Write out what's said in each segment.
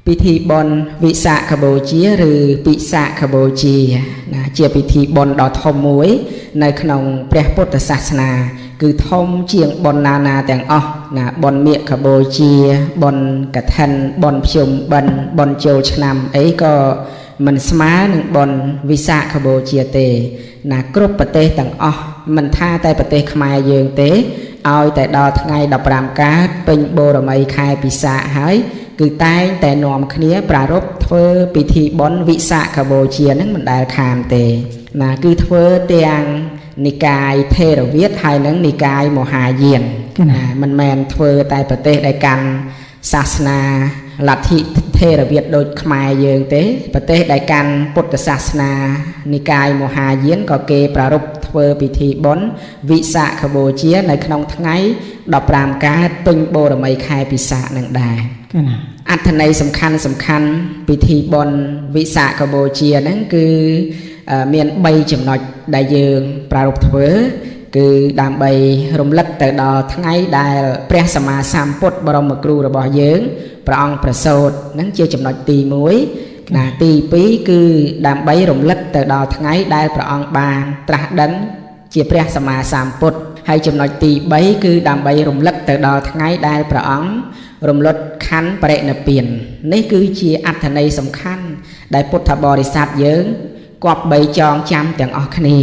ពិធីបុណ្យវិសាខបូជាឬពិសាខបូជាណាជាពិធីបុណ្យដ៏ធំមួយនៅក្នុងព្រះពុទ្ធសាសនាគឺធំជាងបុណ្យណាទាំងអស់ណាបុណ្យមាឃបូជាបុណ្យកឋិនបុណ្យភ្ជុំបិណ្ឌបុណ្យចូលឆ្នាំអីក៏មិនស្មើនឹងបុណ្យវិសាខបូជាទេណាគ្រប់ប្រទេសទាំងអស់មិនថាតែប្រទេសខ្មែរយើងទេឲ្យតែដល់ថ្ងៃ15កើតពេញបូរមីខែពិសាខហើយគឺតែងតែនាំគ្នាប្រារព្ធធ្វើពិធីបុណ្យវិសាខបូជានឹងមិនដែលខានទេណាគឺធ្វើទាំងនិកាយថេរវាទហើយនិងនិកាយមហាយានណាមិនមែនធ្វើតែប្រទេសដែលកាន់សាសនាលទ្ធិថេរវាទដូចខ្មែរយើងទេប្រទេសដែលកាន់ពុទ្ធសាសនានិកាយមហាយានក៏គេប្រារព្ធធ្វើពិធីបុណ្យវិសាខបូជានៅក្នុងថ្ងៃ15កើតពេញបូរមីខែពិសាខនឹងដែរអត្ថន័យសំខាន់ពិធីបុណ្យវិសាខបូជាហ្នឹងគឺមាន3ចំណុចដែលយើងប្រារព្ធធ្វើគឺដើម្បីរំលឹកទៅដល់ថ្ងៃដែលព្រះសម្មាសម្ពុទ្ធបរមគ្រូរបស់យើងព្រះអង្គប្រសូតហ្នឹងជាចំណុចទី1ណាទី2គឺដើម្បីរំលឹកទៅដល់ថ្ងៃដែលព្រះអង្គបានត្រាស់ដឹងជាព្រះសម្មាសម្ពុទ្ធហើយចំណុចទី3គឺដើម្បីរំលឹកទៅដល់ថ្ងៃដែលព្រះអង្គរំលត់ខណ្ឌបរិនិព្វាននេះគឺជាអត្ថន័យសំខាន់ដែលពុទ្ធបរិស័ទយើងគប្បីចងចាំទាំងអស់គ្នា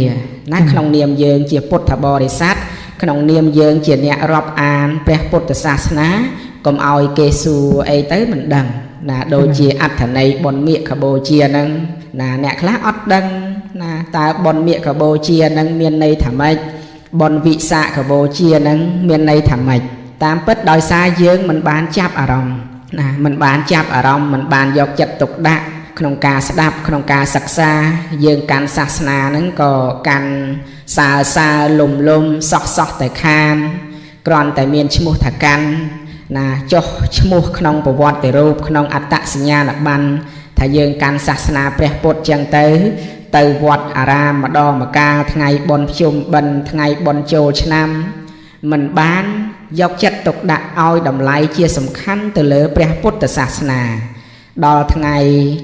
ណាក្នុងនាមយើងជាពុទ្ធបរិស័ទក្នុងនាមយើងជាអ្នករាប់អានព្រះពុទ្ធសាសនាកុំឲ្យគេសួរអីទៅមិនដឹងណាដូចជាអត្ថន័យបុណ្យមាឃបូជាហ្នឹងណាអ្នកខ្លះអត់ដឹងណាតើបុណ្យមាឃបូជាហ្នឹងមានន័យថាម៉េចបុណ្យវិសាខបូជាហ្នឹងមានន័យថាម៉េចតាមពិតដោយសារយើងមិនបានចាប់អារម្មណ៍ណាមិនបានចាប់អារម្មណ៍មិនបានយកចិត្តទុកដាក់ក្នុងការស្ដាប់ក្នុងការសិក្សាយើងកាន់សាសនាហ្នឹងក៏កាន់សាលំសោះតែខានគ្រាន់តែមានឈ្មោះថាកាន់ណាចុះឈ្មោះក្នុងប្រវត្តិរូបក្នុងអត្តសញ្ញាណប័ណ្ណថាយើងកាន់សាសនាព្រះពុទ្ធចឹងទៅវត្តអារាមម្ដងម្កាលថ្ងៃបុណ្យភ្ជុំបិណ្ឌថ្ងៃបុណ្យចូលឆ្នាំមិនបានយកចិត្តទុកដាក់ឲ្យតម្លៃជាសំខាន់ទៅលើព្រះពុទ្ធសាសនាដល់ថ្ងៃ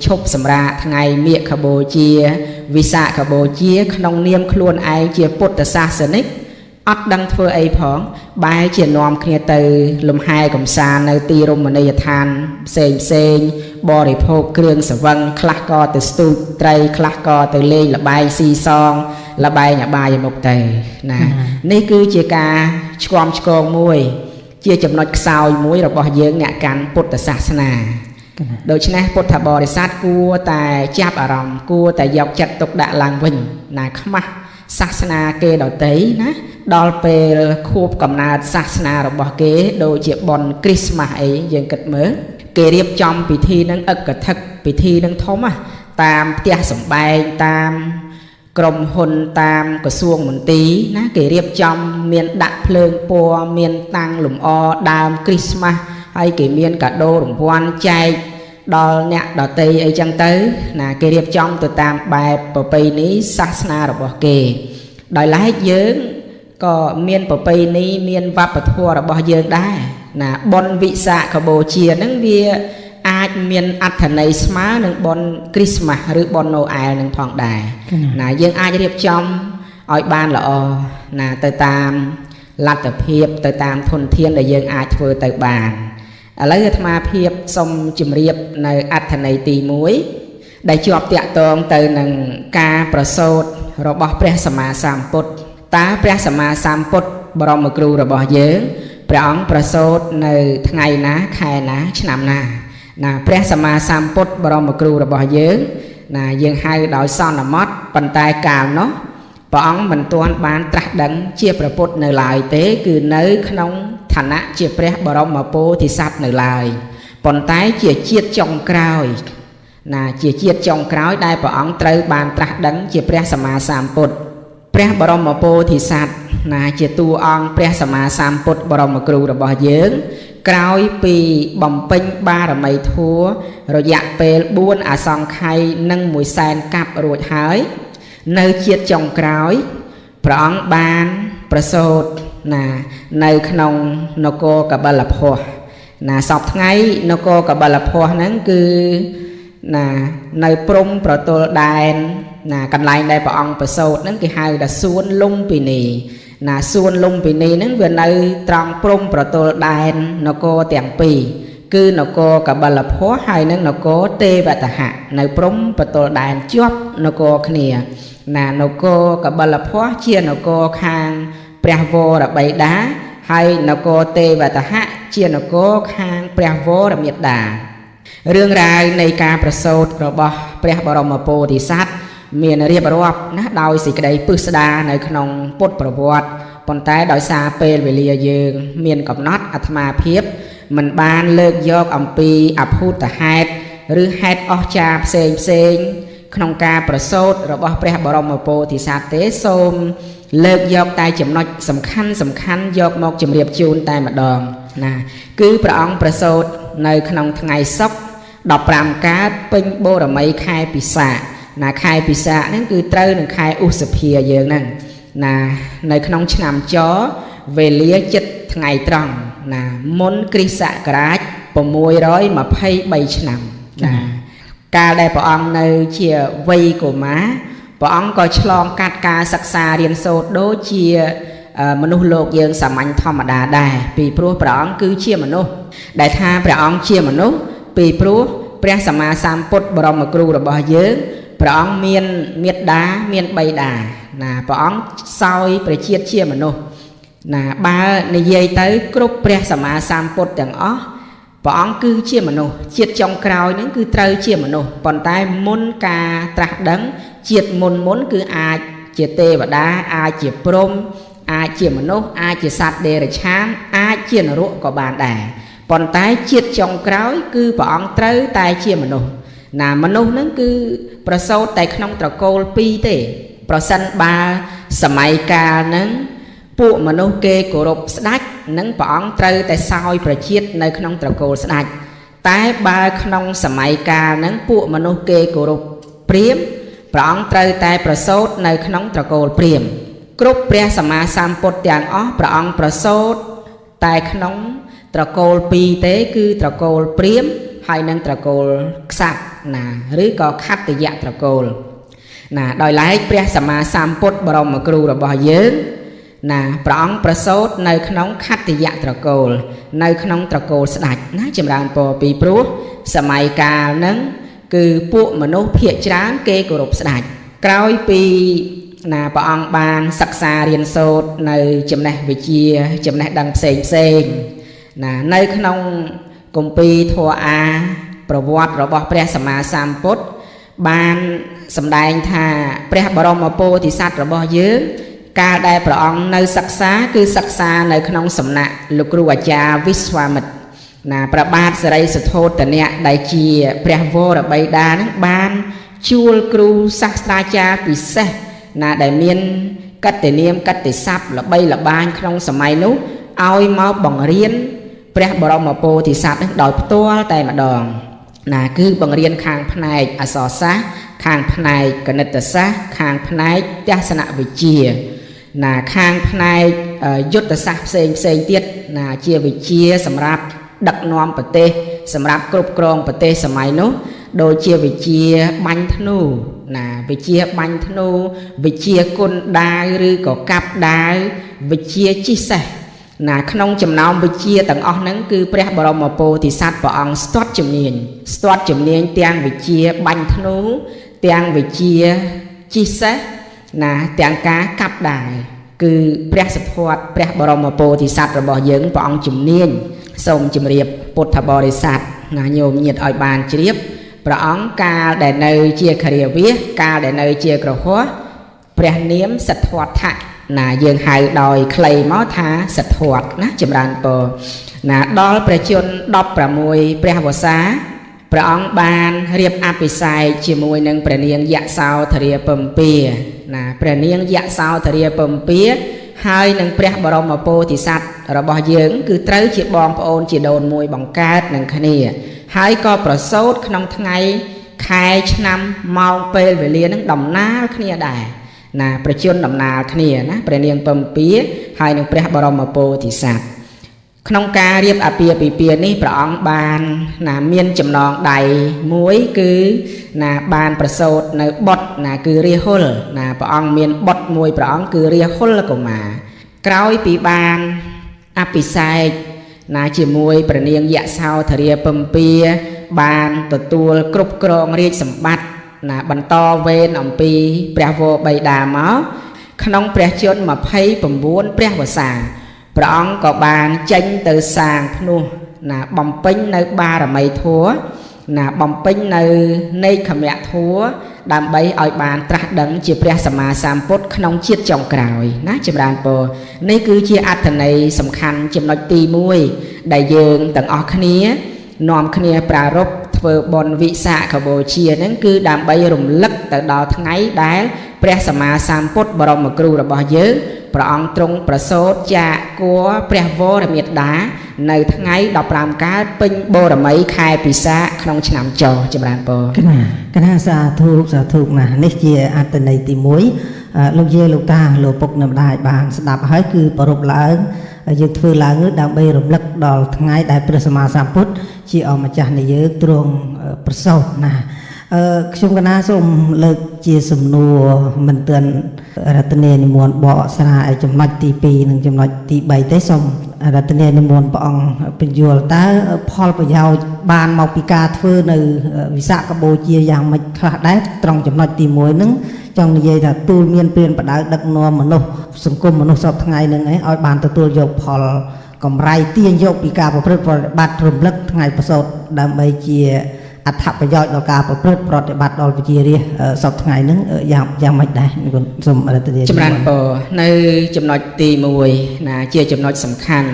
ឈប់សម្រាកថ្ងៃមាឃបូជាវិសាខបូជាក្នុងនាមខ្លួនឯងជាពុទ្ធសាសនិកអត់ដឹងធ្វើអីផងបែរជានាំគ្នាទៅលំហែកំសាន្តនៅទីរមណីយដ្ឋានផ្សេងបរិភោគគ្រឿងសង្វឹងខ្លះក៏ទៅស្ទូចត្រីខ្លះក៏ទៅលេងល្បែងស៊ីសងល្បែងអបាយមុខទៅណានេះគឺជាការឆ្គាំឆ្គងមួយជាចំណុចខ្សោយមួយរបស់យើងអ្នកកាន់ពុទ្ធសាសនាដូច្នេះពុទ្ធបរិស័ទគួរតែចាប់អារម្មណ៍គួរតែយកចិត្តទុកដាក់ឡើងវិញណាខ្មាស់សាសនាគេដទៃណាដល់ពេលខួបកំណើតសាសនារបស់គេដូចជាបុណ្យគ្រីស្មាស់អីយើងគិតមើលគេរៀបចំពិធីនឹងអកថឹកពិធីនឹងធំតាមផ្ទះសម្បែងតាមក្រុមហ៊ុនតាមក្រសួងមន្ទីរណាគេរៀបចំមានដាក់ភ្លើងពណ៌មានតាំងលម្អដើមគ្រីស្មាស់ហើយគេមានកាដូរង្វាន់ចែកដល់អ្នកដទៃអីចឹងទៅណាគេរៀបចំទៅតាមបែបប្រពៃណីសាសនារបស់គេដោយឡែកយើងក៏មានប្រពៃណីមានវប្បធម៌របស់យើងដែរណាបុណ្យវិសាខបូជាហ្នឹងវាអាចមានអត្ថន័យស្មើនឹងបុណ្យគ្រីស្មាស់ឬបុណ្យណូអែលនឹងផងដែរណាយើងអាចរៀបចំឲ្យបានល្អណាទៅតាមលទ្ធភាពទៅតាមធនធានដែលយើងអាចធ្វើទៅបានឥឡូវអាត្មាភាពសូមជម្រាបនៅអត្ថន័យទី1ដែលជាប់តាក់ទងទៅនឹងការប្រសូតរបស់ព្រះសម្មាសម្ពុទ្ធតើព្រះសម្មាសម្ពុទ្ធបរមគ្រូរបស់យើងព្រះអង្គប្រសូតនៅថ្ងៃណាខែណាឆ្នាំណាណាព្រះសម្មាសម្ពុទ្ធបរមគ្រូរបស់យើងណាយើងហៅដោយសន្មតប៉ុន្តែកាលនោះព្រះអង្គមិនទាន់បានត្រាស់ដឹងជាព្រះពុទ្ធនៅឡើយទេគឺនៅក្នុងឋានៈជាព្រះបរមពោធិសត្វនៅឡើយប៉ុន្តែជាជាតិចុងក្រោយណាជាជាតិចុងក្រោយដែលព្រះអង្គត្រូវបានត្រាស់ដឹងជាព្រះសម្មាសម្ពុទ្ធព្រះបរមពោធិសត្វណាជាតួអង្គព្រះសម្មាសម្ពុទ្ធបរមគ្រូរបស់យើងក្រោយពីបំពេញបារមីធម៌រយៈពេល4អសង្ខ័យនិង100,000កាប់រួចហើយនៅជាតិចុងក្រោយព្រះអង្គបានប្រសូតណានៅក្នុងនគរកបិលភស្តុ ណាសពថ្ងៃនគរកបិលភ័ស្ត្រហ្នឹងគឺណានៅព្រំប្រទល់ដែនណាកន្លែងដែលព្រះអង្គប្រសូតហ្នឹងគេហៅថាសួនលំពិនីណាសួនលំពិនីហ្នឹងវានៅត្រង់ព្រំប្រទល់ដែននគរទាំងពីរគឺនគរកបិលភ័ស្ត្រហើយនិងនគរទេវតហៈនៅព្រំប្រទល់ដែនជាប់នគរគ្នាណានគរកបិលភ័ស្ត្រជានគរខាងព្រះវរបិតាហើយនគរទេវតហៈជានគរខាងព្រះវរមេត្តារឿងរ៉ាវនៃការប្រសូតរបស់ព្រះបរមពោធិសត្វមានរៀបរាប់ណាដោយសេចក្តីពិស្ដារនៅក្នុងពុទ្ធប្រវត្តិប៉ុន្តែដោយសារពេលវេលាយើងមានកំណត់អាត្មាភាពមិនបានលើកយកអំពីអភូតហេតុឬហេតុអស្ចារ្យផ្សេងក្នុងការប្រសូតរបស់ព្រះបរមពោធិសត្វទេសូមលើកយកតែចំណុចសំខាន់យកមកជម្រាបជូនតែម្ដងណាគឺព្រះអង្គប្រសូតនៅក្នុងថ្ងៃសុក្រ15កើតពេញបូរមីខែពិសាខណាខែពិសាខហ្នឹងគឺត្រូវនឹងខែឧសភាយើងហ្នឹងណានៅក្នុងឆ្នាំចវេលាចិត្តថ្ងៃត្រង់ណាមុនគ្រិស្តសករាជ623ឆ្នាំណាកាលដែលព្រះអង្គនៅជាវ័យកុមារព្រះអង្គក៏ឆ្លងកាត់ការសិក្សារៀនសូត្រដូចជាមនុស្សលោកយើងសាមញ្ញធម្មតាដែរពីព្រោះព្រះអង្គគឺជាមនុស្សដែលថាព្រះអង្គជាមនុស្សពីព្រោះព្រះសម្មាសម្ពុទ្ធបរមគ្រូរបស់យើងព្រះអង្គមានមេត្តាមានបិតាណាព្រះអង្គសោយព្រះជាតិជាមនុស្សណាបើនិយាយទៅគ្រប់ព្រះសម្មាសម្ពុទ្ធទាំងអស់ព្រះអង្គគឺជាមនុស្សជាតិចុងក្រោយហ្នឹងគឺត្រូវជាមនុស្សប៉ុន្តែមុនការត្រាស់ដឹងជាតិមុនគឺអាចជាទេវតាអាចជាព្រហ្មអាចជាមនុស្សអាចជាសត្វដេរឆានអាចជានរកក៏បានដែរប៉ុន្តែជាតិចុងក្រោយគឺព្រះអង្គត្រូវតែជាមនុស្សណាមនុស្សហ្នឹងគឺប្រសូតតែក្នុងត្រកូល2ទេប្រសិនបើសម័យកាលហ្នឹងពួកមនុស្សគេគោរពស្ដេចនិងព្រះអង្គត្រូវតែសោយព្រះជាតិនៅក្នុងត្រកូលស្ដេចតែបើក្នុងសម័យកាលហ្នឹងពួកមនុស្សគេគោរពព្រាហ្មណ៍ព្រះអង្គត្រូវតែប្រសូតនៅក្នុងត្រកូលព្រាហ្មណ៍គ្រប់ព្រះសម្មាសម្ពុទ្ធទាំងអស់ព្រះអង្គប្រសូតតែក្នុងត្រកូល2ទេគឺត្រកូលព្រាហ្មណ៍ហើយនិងត្រកូលក្សត្រណាឬក៏ខត្តយៈត្រកូលណាដោយឡែកព្រះសម្មាសម្ពុទ្ធបរមគ្រូរបស់យើងណាព្រះអង្គប្រសូតនៅក្នុងខត្តយៈត្រកូលនៅក្នុងត្រកូលស្ដេចណាចម្រើនពរពីព្រោះសម័យកាលហ្នឹងគឺពួកមនុស្សភាគច្រើនគេគោរពស្ដេចក្រោយពីណាព្រះអង្គបានសិក្សារៀនសូត្រនៅចំណេះវិជ្ជាចំណេះដឹងផ្សេងណានៅក្នុងគម្ពីរធម៌អាប្រវត្តិរបស់ព្រះសម្មាសម្ពុទ្ធបានសម្ដែងថាព្រះបរមពោធិសត្វរបស់យើងកាលដែលព្រះអង្គនៅសិក្សាគឺសិក្សានៅក្នុងសំណាក់លោកគ្រូអាចារ្យវិស្វាមិត្រណាព្រះបាទសិរីសទ្ធោទនៈដែលជាព្រះវរបិតានឹងបានជួលគ្រូសាស្ត្រាចារ្យពិសេសណាដែលមានកតេនាមកតេស័ព្ទល្បីល្បាញក្នុងសម័យនោះឲ្យមកបង្រៀនព្រះបរមពោធិសត្វនឹងដោយផ្ទាល់តែម្ដងណាគឺបង្រៀនខាងផ្នែកអក្សរសាស្ត្រខាងផ្នែកគណិតសាស្ត្រខាងផ្នែកទស្សនវិជ្ជាណាខាងផ្នែកយុទ្ធសាស្ត្រផ្សេងទៀតណាជាវិជ្ជាសម្រាប់ដឹកនាំប្រទេសសម្រាប់គ្រប់គ្រងប្រទេសសម័យនោះដូចជាវិជ្ជាបាញ់ធ្នូណាវិជ្ជាបាញ់ធ្នូវិជ្ជាគុនដាវឬក៏កាប់ដាវវិជ្ជាជិះសេះណាក្នុងចំណោមវិជ្ជាទាំងអស់ហ្នឹងគឺព្រះបរមពោធិសត្វព្រះអង្គស្ទាត់ជំនាញទាំងវិជ្ជាបាញ់ធ្នូទាំងវិជ្ជាជិះសេះណាទាំងការកាប់ដាវគឺព្រះសិទ្ធត្ថព្រះបរមពោធិសត្វរបស់យើងព្រះអង្គជំនាញសូមជម្រាបពុទ្ធបរិស័ទណាញោមញាតិឲ្យបានជ្រាបព្រះអង្គកាលដែលនៅជាគរាវាសកាលដែលនៅជាក្រហមព្រះនាមសិទ្ធត្ថណាយើងហៅដោយខ្លីមកថាសិទ្ធត្ថណាចម្រើនពរណាដល់ព្រះជន្ម16ព្រះវស្សាព្រះអង្គបានរៀបអភិសេកជាមួយនឹងព្រះនាងយសោធរាពំពាណាព្រះនាងយសោធរាពំពាហើយនឹងព្រះបរមពោធិសត្វរបស់យើងគឺត្រូវជាបងប្អូនជាដូនមួយបង្កើតនឹងគ្នាហើយក៏ប្រសូតក្នុងថ្ងៃខែឆ្នាំម៉ោងពេលវេលានឹងដំណាលគ្នាដែរណាប្រជជនដំណាលគ្នាណាព្រះនាងពំពាហើយនឹងព្រះបរមពោធិសត្វ ក្នុងការរៀបអាពាហ៍ពិពាហ៍នេះព្រះអង្គបានណាមានចំណងដៃមួយគឺណាបានប្រសូតនៅបុត្រណាគឺរាហុលណាព្រះអង្គមានបុត្រមួយព្រះអង្គគឺរាហុលកុមារក្រោយពីបានអភិសេកណាជាមួយព្រះនាងយសោធរាពិម្ពាបានទទួលគ្រប់គ្រងរាជសម្បត្តិណាបន្តវេនអំពីព្រះវរបិតាមកក្នុងព្រះជន្ម29ព្រះវស្សាព្រះអង្គក៏បានចេញទៅសាងភ្នោះណាបំពេញនៅបារមីធម៌ណាបំពេញនៅនេក្ខមធម៌ដើម្បីឲ្យបានត្រាស់ដឹងជាព្រះសម្មាសម្ពុទ្ធក្នុងជាតិចុងក្រោយណាចម្រើនពរនេះគឺជាអត្ថន័យសំខាន់ចំណុចទី1ដែលយើងទាំងអស់គ្នានាំគ្នាប្រារព្ធធ្វើបុណ្យវិសាខបូជាហ្នឹងគឺដើម្បីរំលឹកទៅដល់ថ្ងៃដែលព្រះសម្មាសម្ពុទ្ធបរមគ្រូរបស់យើងព្រះអង្គទ្រង់ប្រសូតចាកគួរព្រះវរមេត្តានៅថ្ងៃ15កើតពេញបូរមីខែពិសាខក្នុងឆ្នាំចចម្រើនពរកណាសាធុណានេះជាអត្ថន័យទី1លោកយាយលោកតាលោកពុកនិងម្ដាយបានស្ដាប់ហើយគឺប្រពឡើងយើងធ្វើឡើងដើម្បីរំលឹកដល់ថ្ងៃដែលព្រះសម្មាសម្ពុទ្ធជាអម្ចាស់នៃយើងទ្រង់ប្រសូតណាខ្ញុំកណាសូមលើកជាសំណួរមិនទាន់រតនានិមន្តបកស្រាយចំណុចទី2និងចំណុចទី3ទេសូមរតនានិមន្តព្រះអង្គបញ្យល់តើផលប្រយោជន៍បានមកពីការធ្វើនៅវិសាខបូជាយ៉ាងម៉េចខ្លះដែរត្រង់ចំណុចទី1ហ្នឹងចង់និយាយថាទូលមានព្រានបដៅដឹកនាំមនុស្សសង្គមមនុស្សសពថ្ងៃហ្នឹងឯងឲ្យបានទទួលយកផលកម្រៃទាញយកពីការប្រព្រឹត្តប្រតិបត្តិរំលឹកថ្ងៃប្រសូតដើម្បីជាអត្ថប្រយោជន៍ដល់ការប្រព្រឹត្តប្រតិបត្តិដល់ប្រជារាស្ត្រសពថ្ងៃហ្នឹងយ៉ាងម៉េចដែរសូមអរគុណចម្រើនពរនៅចំណុចទី1ណាជាចំណុចសំខាន់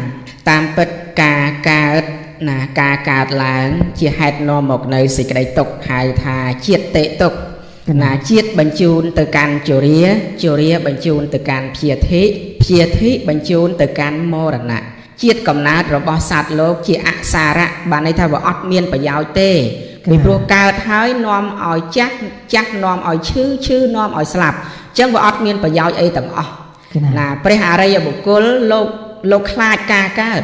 តាមពិតការកើតណាការកើតឡើងជាហេតុនាំមកនៅសេចក្តីទុក្ខហៅថាជាតិតិទុក្ខណាជាតិបញ្ជូនទៅកាន់ជរាបញ្ជូនទៅកាន់ព្យាធិបញ្ជូនទៅកាន់មរណៈជាតិកំណើតរបស់សត្វលោកជាអសារៈបានន័យថាវាអត់មានប្រយោជន៍ទេពីព្រោះកើតហើយនាំឲ្យចាស់នាំឲ្យឈឺនាំឲ្យស្លាប់អញ្ចឹងវាអត់មានប្រយោជន៍អីទាំងអស់ណាព្រះអរិយបុគ្គលលោកខ្លាចការកើត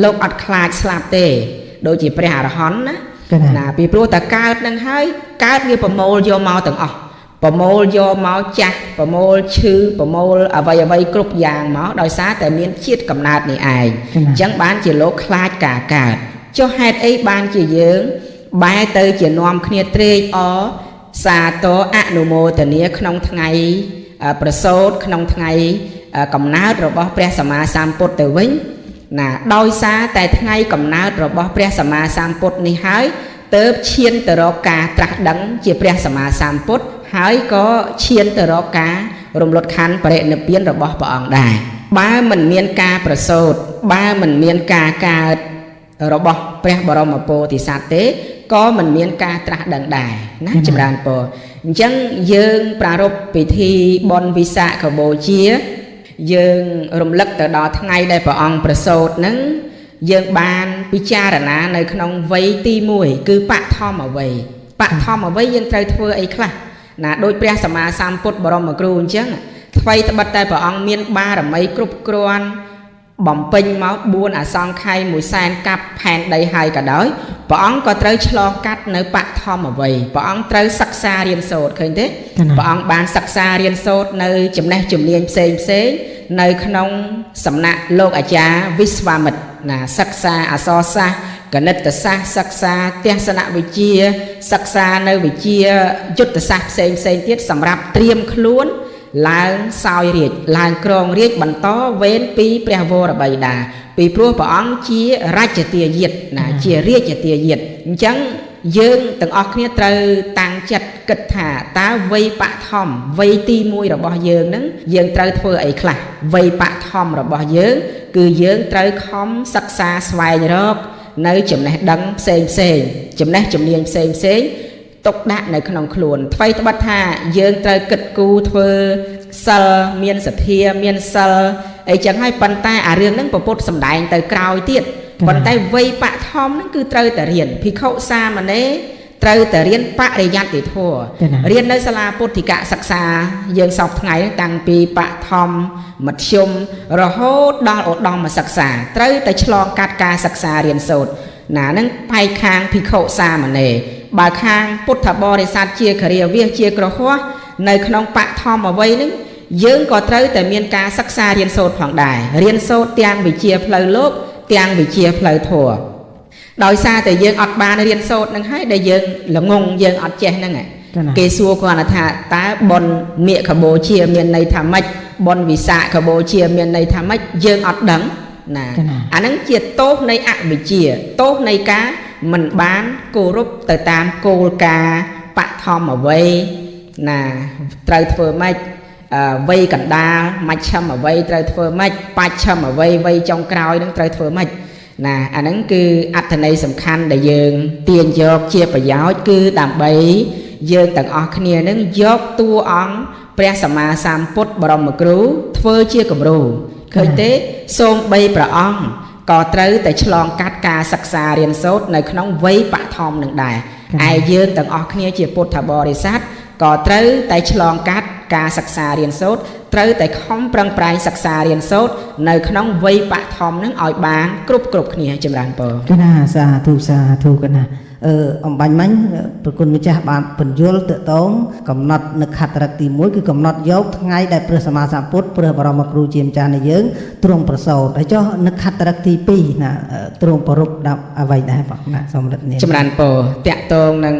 លោកអត់ខ្លាចស្លាប់ទេដូចជាព្រះអរហន្តណាពីព្រោះតែកើតនឹងហើយកើតវាប្រមូលយកមកទាំងអស់ប្រមូលយកមកចាស់ប្រមូលឈឺប្រមូលអ្វីគ្រប់យ៉ាងមកដោយសារតែមានជាតិកំណើតនេះឯងអញ្ចឹងបានជាលោកខ្លាចការកើតចុះហេតុអីបានជាយើងបែរទៅជានាំគ្នាត្រេកអរសាទរអនុមោទនាក្នុងថ្ងៃប្រសូតក្នុងថ្ងៃកំណើតរបស់ព្រះសម្មាសម្ពុទ្ធទៅវិញណាដោយសារតែថ្ងៃកំណើតរបស់ព្រះសម្មាសម្ពុទ្ធនេះហើយទើបឈានទៅរកការត្រាស់ដឹងជាព្រះសម្មាសម្ពុទ្ធហើយក៏ឈានទៅរកការរំលត់ខណ្ឌបរិនិព្វានរបស់ព្រះអង្គដែរបើមិនមានការប្រសូតបើមិនមានការកើតរបស់ព្រះបរមពោធិសត្វទេក៏មិនមានការត្រាស់ដឹងដែរណាចម្រើនពរអញ្ចឹងយើងប្រារព្ធពិធីបុណ្យវិសាខបូជាយើងរំលឹកទៅដល់ថ្ងៃដែលព្រះអង្គប្រសូតហ្នឹងយើងបានពិចារណានៅក្នុងវ័យទី1គឺបឋមវ័យយើងត្រូវធ្វើអីខ្លះណាដោយព្រះសម្មាសម្ពុទ្ធបរមគ្រូអញ្ចឹងថ្មីត្បិតតែព្រះអង្គមានបារមីគ្រប់គ្រាន់បំពេញមក4អសង្ខ័យ100,000កាប់ផែនដីហើយក៏ដោយព្រះអង្គក៏ត្រូវឆ្លងកាត់នៅបឋមវ័យព្រះអង្គត្រូវសិក្សារៀនសូត្រឃើញទេព្រះអង្គបានសិក្សារៀនសូត្រនៅចំណេះជំនាញផ្សេងនៅក្នុងសំណាក់លោកអាចារ្យវិស្វាមិត្រណាសិក្សាអក្សរសាស្ត្រគណិតសាស្ត្រសិក្សាទស្សនវិជ្ជាសិក្សានៅវិជ្ជាយុទ្ធសាស្ត្រផ្សេងទៀតសម្រាប់ត្រៀមខ្លួនឡើងសោយរាជឡើងក្រងរាជបន្តវេនពីព្រះវរបិតាពីព្រោះព្រះអង្គជារាជទាយាទណាជារាជទាយាទអញ្ចឹងយើងទាំងអស់គ្នាត្រូវតាំងចិត្តគិតថាតើវ័យបឋមវ័យទី1របស់យើងហ្នឹងយើងត្រូវធ្វើអីខ្លះវ័យបឋមរបស់យើងគឺយើងត្រូវខំសិក្សាស្វែងរកនៅចំណេះដឹងផ្សេងចំណេះជំនាញផ្សេងទុកដាក់នៅក្នុងខ្លួនថ្មីត្បិតថាយើងត្រូវគិតគូរធ្វើសិលមានសទ្ធាមានសិលអីចឹងហើយប៉ុន្តែអារឿងហ្នឹងពុទ្ធសម្ដែងទៅក្រោយទៀតប៉ុន្តែវ័យបឋមហ្នឹងគឺត្រូវតែរៀនភិក្ខុសាមណេរ ត្រូវតែរៀនបរិយត្តិធម៌រៀននៅសាលាពុទ្ធិកសិក្សាយើងសពថ្ងៃតាំងពីបឋមមធ្យមរហូតដល់ឧត្តមសិក្សាត្រូវតែឆ្លងកាត់ការសិក្សារៀនសូត្រណានឹងបែកខាងភិក្ខុសាមណេរបើខាងពុទ្ធបរិស័ទជាគរិយាវាសជាក្រហមនៅក្នុងបឋមអ្វីនឹងយើងក៏ត្រូវតែមានការសិក្សារៀនសូត្រផងដែររៀនសូត្រទាំងវិជ្ជាផ្លូវលោកទាំងវិជ្ជាផ្លូវធម៌ដោយសារតែយើងអត់បានរៀនសូត្រនឹងហើយដែលយើងល្ងងយើងអត់ចេះហ្នឹងគេសួរគាត់ថាតើបុណ្យមេខបូជាមានន័យថាម៉េចបុណ្យវិសាខបូជាមានន័យថាម៉េចយើងអត់ដឹងណាអាហ្នឹងជាទោសនៃអវិជ្ជាទោសនៃការមិនបានគោរពទៅតាមគោលការណ៍បឋមអ្វីណាត្រូវធ្វើម៉េចវ័យកណ្ដាលមជ្ឈិមអ្វីត្រូវធ្វើម៉េចបច្ឆិមអ្វីវ័យចុងក្រោយនឹងត្រូវធ្វើម៉េចណាអាហ្នឹងគឺអត្ថន័យសំខាន់ដែលយើងទាញយកជាប្រយោជន៍គឺដើម្បីយើងទាំងអស់គ្នានឹងយកតួអង្គព្រះសម្មាសម្ពុទ្ធបរមគ្រូធ្វើជាគំរូឃើញទេសូម្បីព្រះអង្គក៏ត្រូវតែឆ្លងកាត់ការសិក្សារៀនសូត្រនៅក្នុងវ័យបឋមនឹងដែរឯយើងទាំងអស់គ្នាជាពុទ្ធបរិស័ទក៏ត្រូវតែឆ្លងកាត់ការសិក្សារៀនសូត្រត្រូវតែខំប្រឹងប្រែងសិក្សារៀនសូត្រនៅក្នុងវ័យបឋមនឹងឲ្យបានគ្រប់គ្នាចម្រើនពរកណាសាធុកណាអំបញ្ញមិញប្រគុណម្ចាស់បានបញ្យល់តកតងកំណត់នៅខត្តរៈទី1គឺកំណត់យកថ្ងៃដែលព្រះសម្មាសម្ពុទ្ធព្រះបរមគ្រូជាម្ចាស់នៃយើងទ្រង់ប្រសូតហើយចុះនៅខត្តរៈទី2ណាទ្រង់ប្រពដាក់អ្វីដែរបងណាសូមរំលឹកនេះចម្រើនពរតកតងនឹង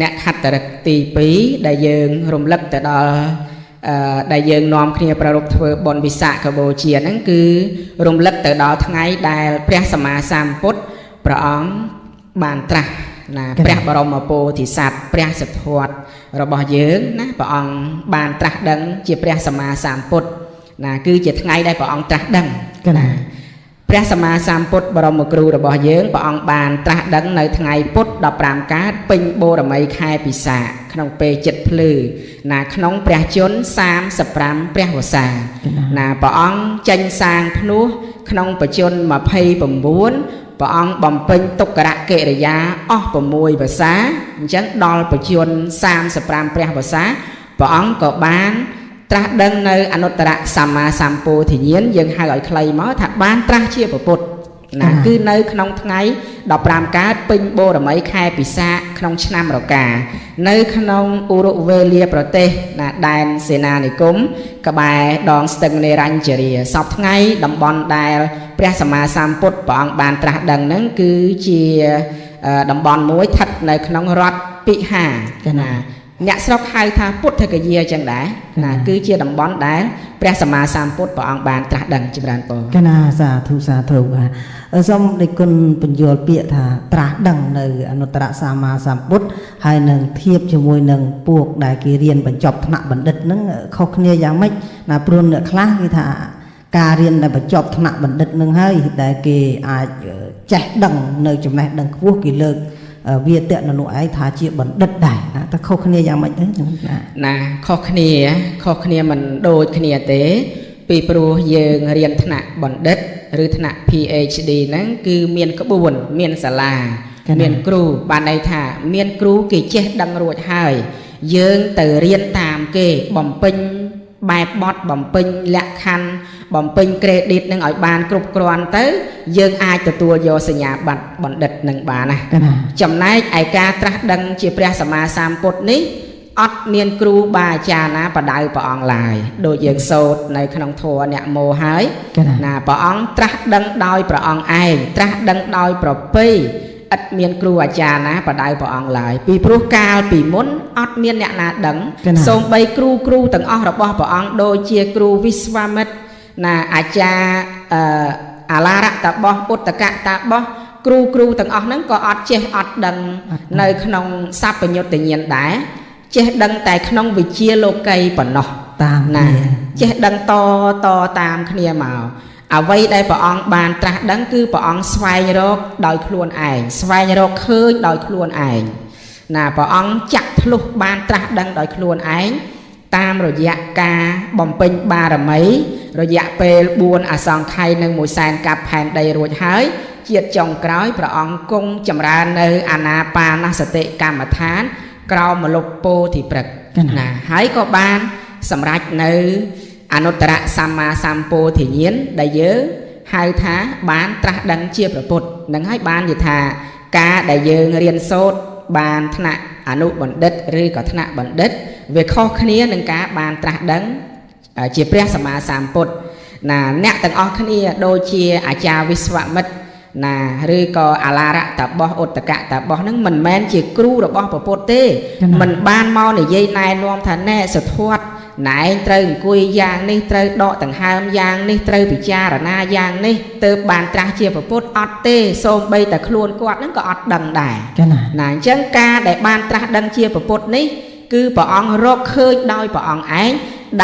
អ្នកខត្តរៈទី2ដែលយើងរំលឹកទៅដល់ដែលយើងនាំគ្នាប្រារព្ធធ្វើបុណ្យវិសាខបូជាហ្នឹងគឺរំលឹកទៅដល់ថ្ងៃដែលព្រះសម្មាសម្ពុទ្ធព្រះអង្គបានត្រាស់ណាព្រះបរមពោធិសត្វព្រះសិទ្ធត្ថរបស់យើងណាព្រះអង្គបានត្រាស់ដឹងជាព្រះសម្មាសម្ពុទ្ធណាគឺជាថ្ងៃដែលព្រះអង្គត្រាស់ដឹងណាព្រះសម្មាសម្ពុទ្ធបរមគ្រូរបស់យើងព្រះអង្គបានត្រាស់ដឹងនៅថ្ងៃពុទ្ធ15កើតពេញបូរមីខែពិសាខក្នុងពេលចិត្តភ្លឺណាក្នុងព្រះជន្ម35ព្រះវស្សាណាព្រះអង្គចេញសាងភ្នោះក្នុងបច្ចុប្បន្ន29ព្រះអង្គបំពេញទុក្ករកិរិយាអស់6វស្សាអញ្ចឹងដល់បច្ចុប្បន្ន35ព្រះវស្សាព្រះអង្គក៏បានត្រាស់ដឹងនៅអនុត្តរសម្មាសម្ពោធិញ្ញាណយើងហៅឲ្យខ្លីមកថាបានត្រាស់ជាពុទ្ធណាគឺនៅក្នុងថ្ងៃ15កើតពេញបូរមីខែពិសាខក្នុងឆ្នាំរកានៅក្នុងឧរុវេលាប្រទេសណាដែនសេនានិគមក្បែរដងស្ទឹងនេរញ្ជរាសពថ្ងៃតំបន់ដែលព្រះសម្មាសម្ពុទ្ធព្រះអង្គបានត្រាស់ដឹងហ្នឹងគឺជាតំបន់មួយស្ថិតនៅក្នុងរដ្ឋពិហាណាអ្នកស្រុកហៅថាពុទ្ធគយាចឹងដែរណាគឺជាតំបន់ដែលព្រះសម្មាសម្ពុទ្ធព្រះអង្គបានត្រាស់ដឹងចម្រើនពរកណាសាធុសូមដឹកគុណបញ្យល់ពាក្យថាត្រាស់ដឹងនៅអនុត្តរសម្មាសម្ពុទ្ធហើយនឹងធៀបជាមួយនឹងពួកដែលគេរៀនបញ្ចប់ថ្នាក់បណ្ឌិតហ្នឹងខុសគ្នាយ៉ាងម៉េចណាព្រោះអ្នកខ្លះគេថាការរៀនដែលបញ្ចប់ថ្នាក់បណ្ឌិតហ្នឹងហើយដែលគេអាចចេះដឹងនៅចំណេះដឹងខ្ពស់គេលើកវាតននោះឯងថាជាបណ្ឌិតដែរណាតែខុសគ្នាយ៉ាងម៉េចទៅណាខុសគ្នាមិនដូចគ្នាទេពីព្រោះយើងរៀនថ្នាក់បណ្ឌិតឬថ្នាក់ PhD ហ្នឹងគឺមានក្បួនមានសាលាមានគ្រូបានន័យថាមានគ្រូគេចេះដឹងរួចហើយយើងទៅរៀនតាមគេបំពេញបែបបទបំពេញលក្ខខណ្ឌបំពេញ credit នឹងឲ្យបានគ្រប់គ្រាន់ទៅយើងអាចទទួលយកសញ្ញាបត្របណ្ឌិតនឹងបានណាចំណែកឯការត្រាស់ដឹងជាព្រះសម្មាសម្ពុទ្ធនេះអត់មានគ្រូបាអាចារ្យណាបដៅព្រះអង្គឡើយដូចយើងសូត្រនៅក្នុងធម៌អ្នកមោហើយណាព្រះអង្គត្រាស់ដឹងដោយព្រះអង្គឯងត្រាស់ដឹងដោយប្រពៃឥតមានគ្រូអាចារ្យណាបដៅព្រះអង្គឡើយពីព្រោះកាលពីមុនអត់មានអ្នកណាដឹងសូម្បីគ្រូទាំងអស់របស់ព្រះអង្គដូចជាគ្រូវិស្វាមិត្រណាអាចារ្យអាឡារតបោះឧត្តកតបោះគ្រូទាំងអស់ហ្នឹងក៏អត់ចេះអត់ដឹងនៅក្នុងសัพពញ្ញុត្តញ្ញាណដែរចេះដឹងតែក្នុងវិជ្ជាលោកីប៉ុណ្ណោះតាមណាចេះដឹងតតាមគ្នាមកអ្វីដែលព្រះអង្គបានត្រាស់ដឹងគឺព្រះអង្គស្វែងរកដោយខ្លួនឯងស្វែងរកឃើញដោយខ្លួនឯងណាព្រះអង្គចាក់ធ្លុះបានត្រាស់ដឹងដោយខ្លួនឯងតាមរយៈការបំពេញបារមីរយៈពេល4អសង្ខ័យនិង1សែនកាប់ផែនដីរួចហើយ ជាតិចុងក្រោយព្រះអង្គគង់ចម្រើននៅអាណាបានសតិកម្មដ្ឋានក្រោមម្លប់ពោធិព្រឹក្សណាហើយក៏បានសម្រេចនៅអនុត្តរសម្មាសម្ពោធិញ្ញាណដែលយើងហៅថាបានត្រាស់ដឹងជាព្រះពុទ្ធនឹងហើយបាននិយាយថាការដែលយើងរៀនសូត្របានថ្នាក់អនុបណ្ឌិតឬក៏ថ្នាក់បណ្ឌិតវាខុសគ្នានឹងការបានត្រាស់ដឹងជាព្រះសម្មាសម្ពុទ្ធណាអ្នកទាំងអស់គ្នាដូចជាអាចារ្យវិស្វមិត្តណាឬក៏អាឡារៈតបោះឧត្តកតបោះហ្នឹងមិនមែនជាគ្រូរបស់ព្រះពុទ្ធទេមិនបានមកនិយាយណែនាំថាណែសធួតណែឯងត្រូវអង្គុយយ៉ាងនេះត្រូវដកដង្ហើមយ៉ាងនេះត្រូវពិចារណាយ៉ាងនេះទើបបានត្រាស់ជាព្រះពុទ្ធអត់ទេសូម្បីតែខ្លួនគាត់ហ្នឹងក៏អត់ដឹងដែរណាអញ្ចឹងការដែលបានត្រាស់ដឹងជាព្រះពុទ្ធនេះគឺព្រះអង្គរកឃើញដោយព្រះអង្គឯង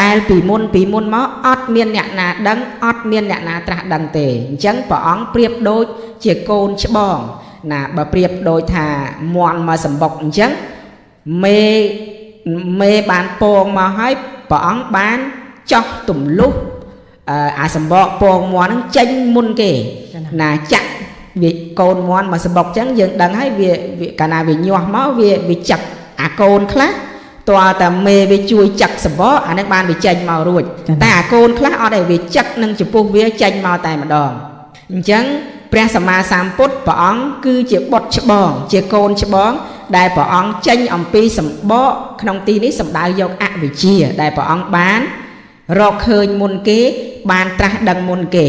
ដែលពីមុនមកអត់មានអ្នកណាដឹងអត់មានអ្នកណាត្រាស់ដឹងទេអញ្ចឹងព្រះអង្គប្រៀបដូចជាកូនច្បងណាបើប្រៀបដូចថាមន់មកសម្បុកអញ្ចឹងមេបានពងមកហើយព្រះអង្គបានចោះទម្លុះអាសម្បកពងមន់ហ្នឹងចេញមុនគេណាចាក់វាកូនមន់មកសម្បុកអញ្ចឹងយើងដឹងហើយវាកាលណាវាញាស់មកវាចាក់អាកូនខ្លះតើតែមេវាជួយចាក់សម្បកអានឹងបានវាចេញមករួចតែអាកូនខ្លះអត់ឲ្យវាចាក់នឹងចំពោះវាចេញមកតែម្ដងអញ្ចឹងព្រះសម្មាសម្ពុទ្ធព្រះអង្គគឺជាបុត្រច្បងជាកូនច្បងដែលព្រះអង្គចេញអំពីសម្បកក្នុងទីនេះសំដៅយកអវិជ្ជាដែលព្រះអង្គបានរកឃើញមុនគេបានត្រាស់ដឹងមុនគេ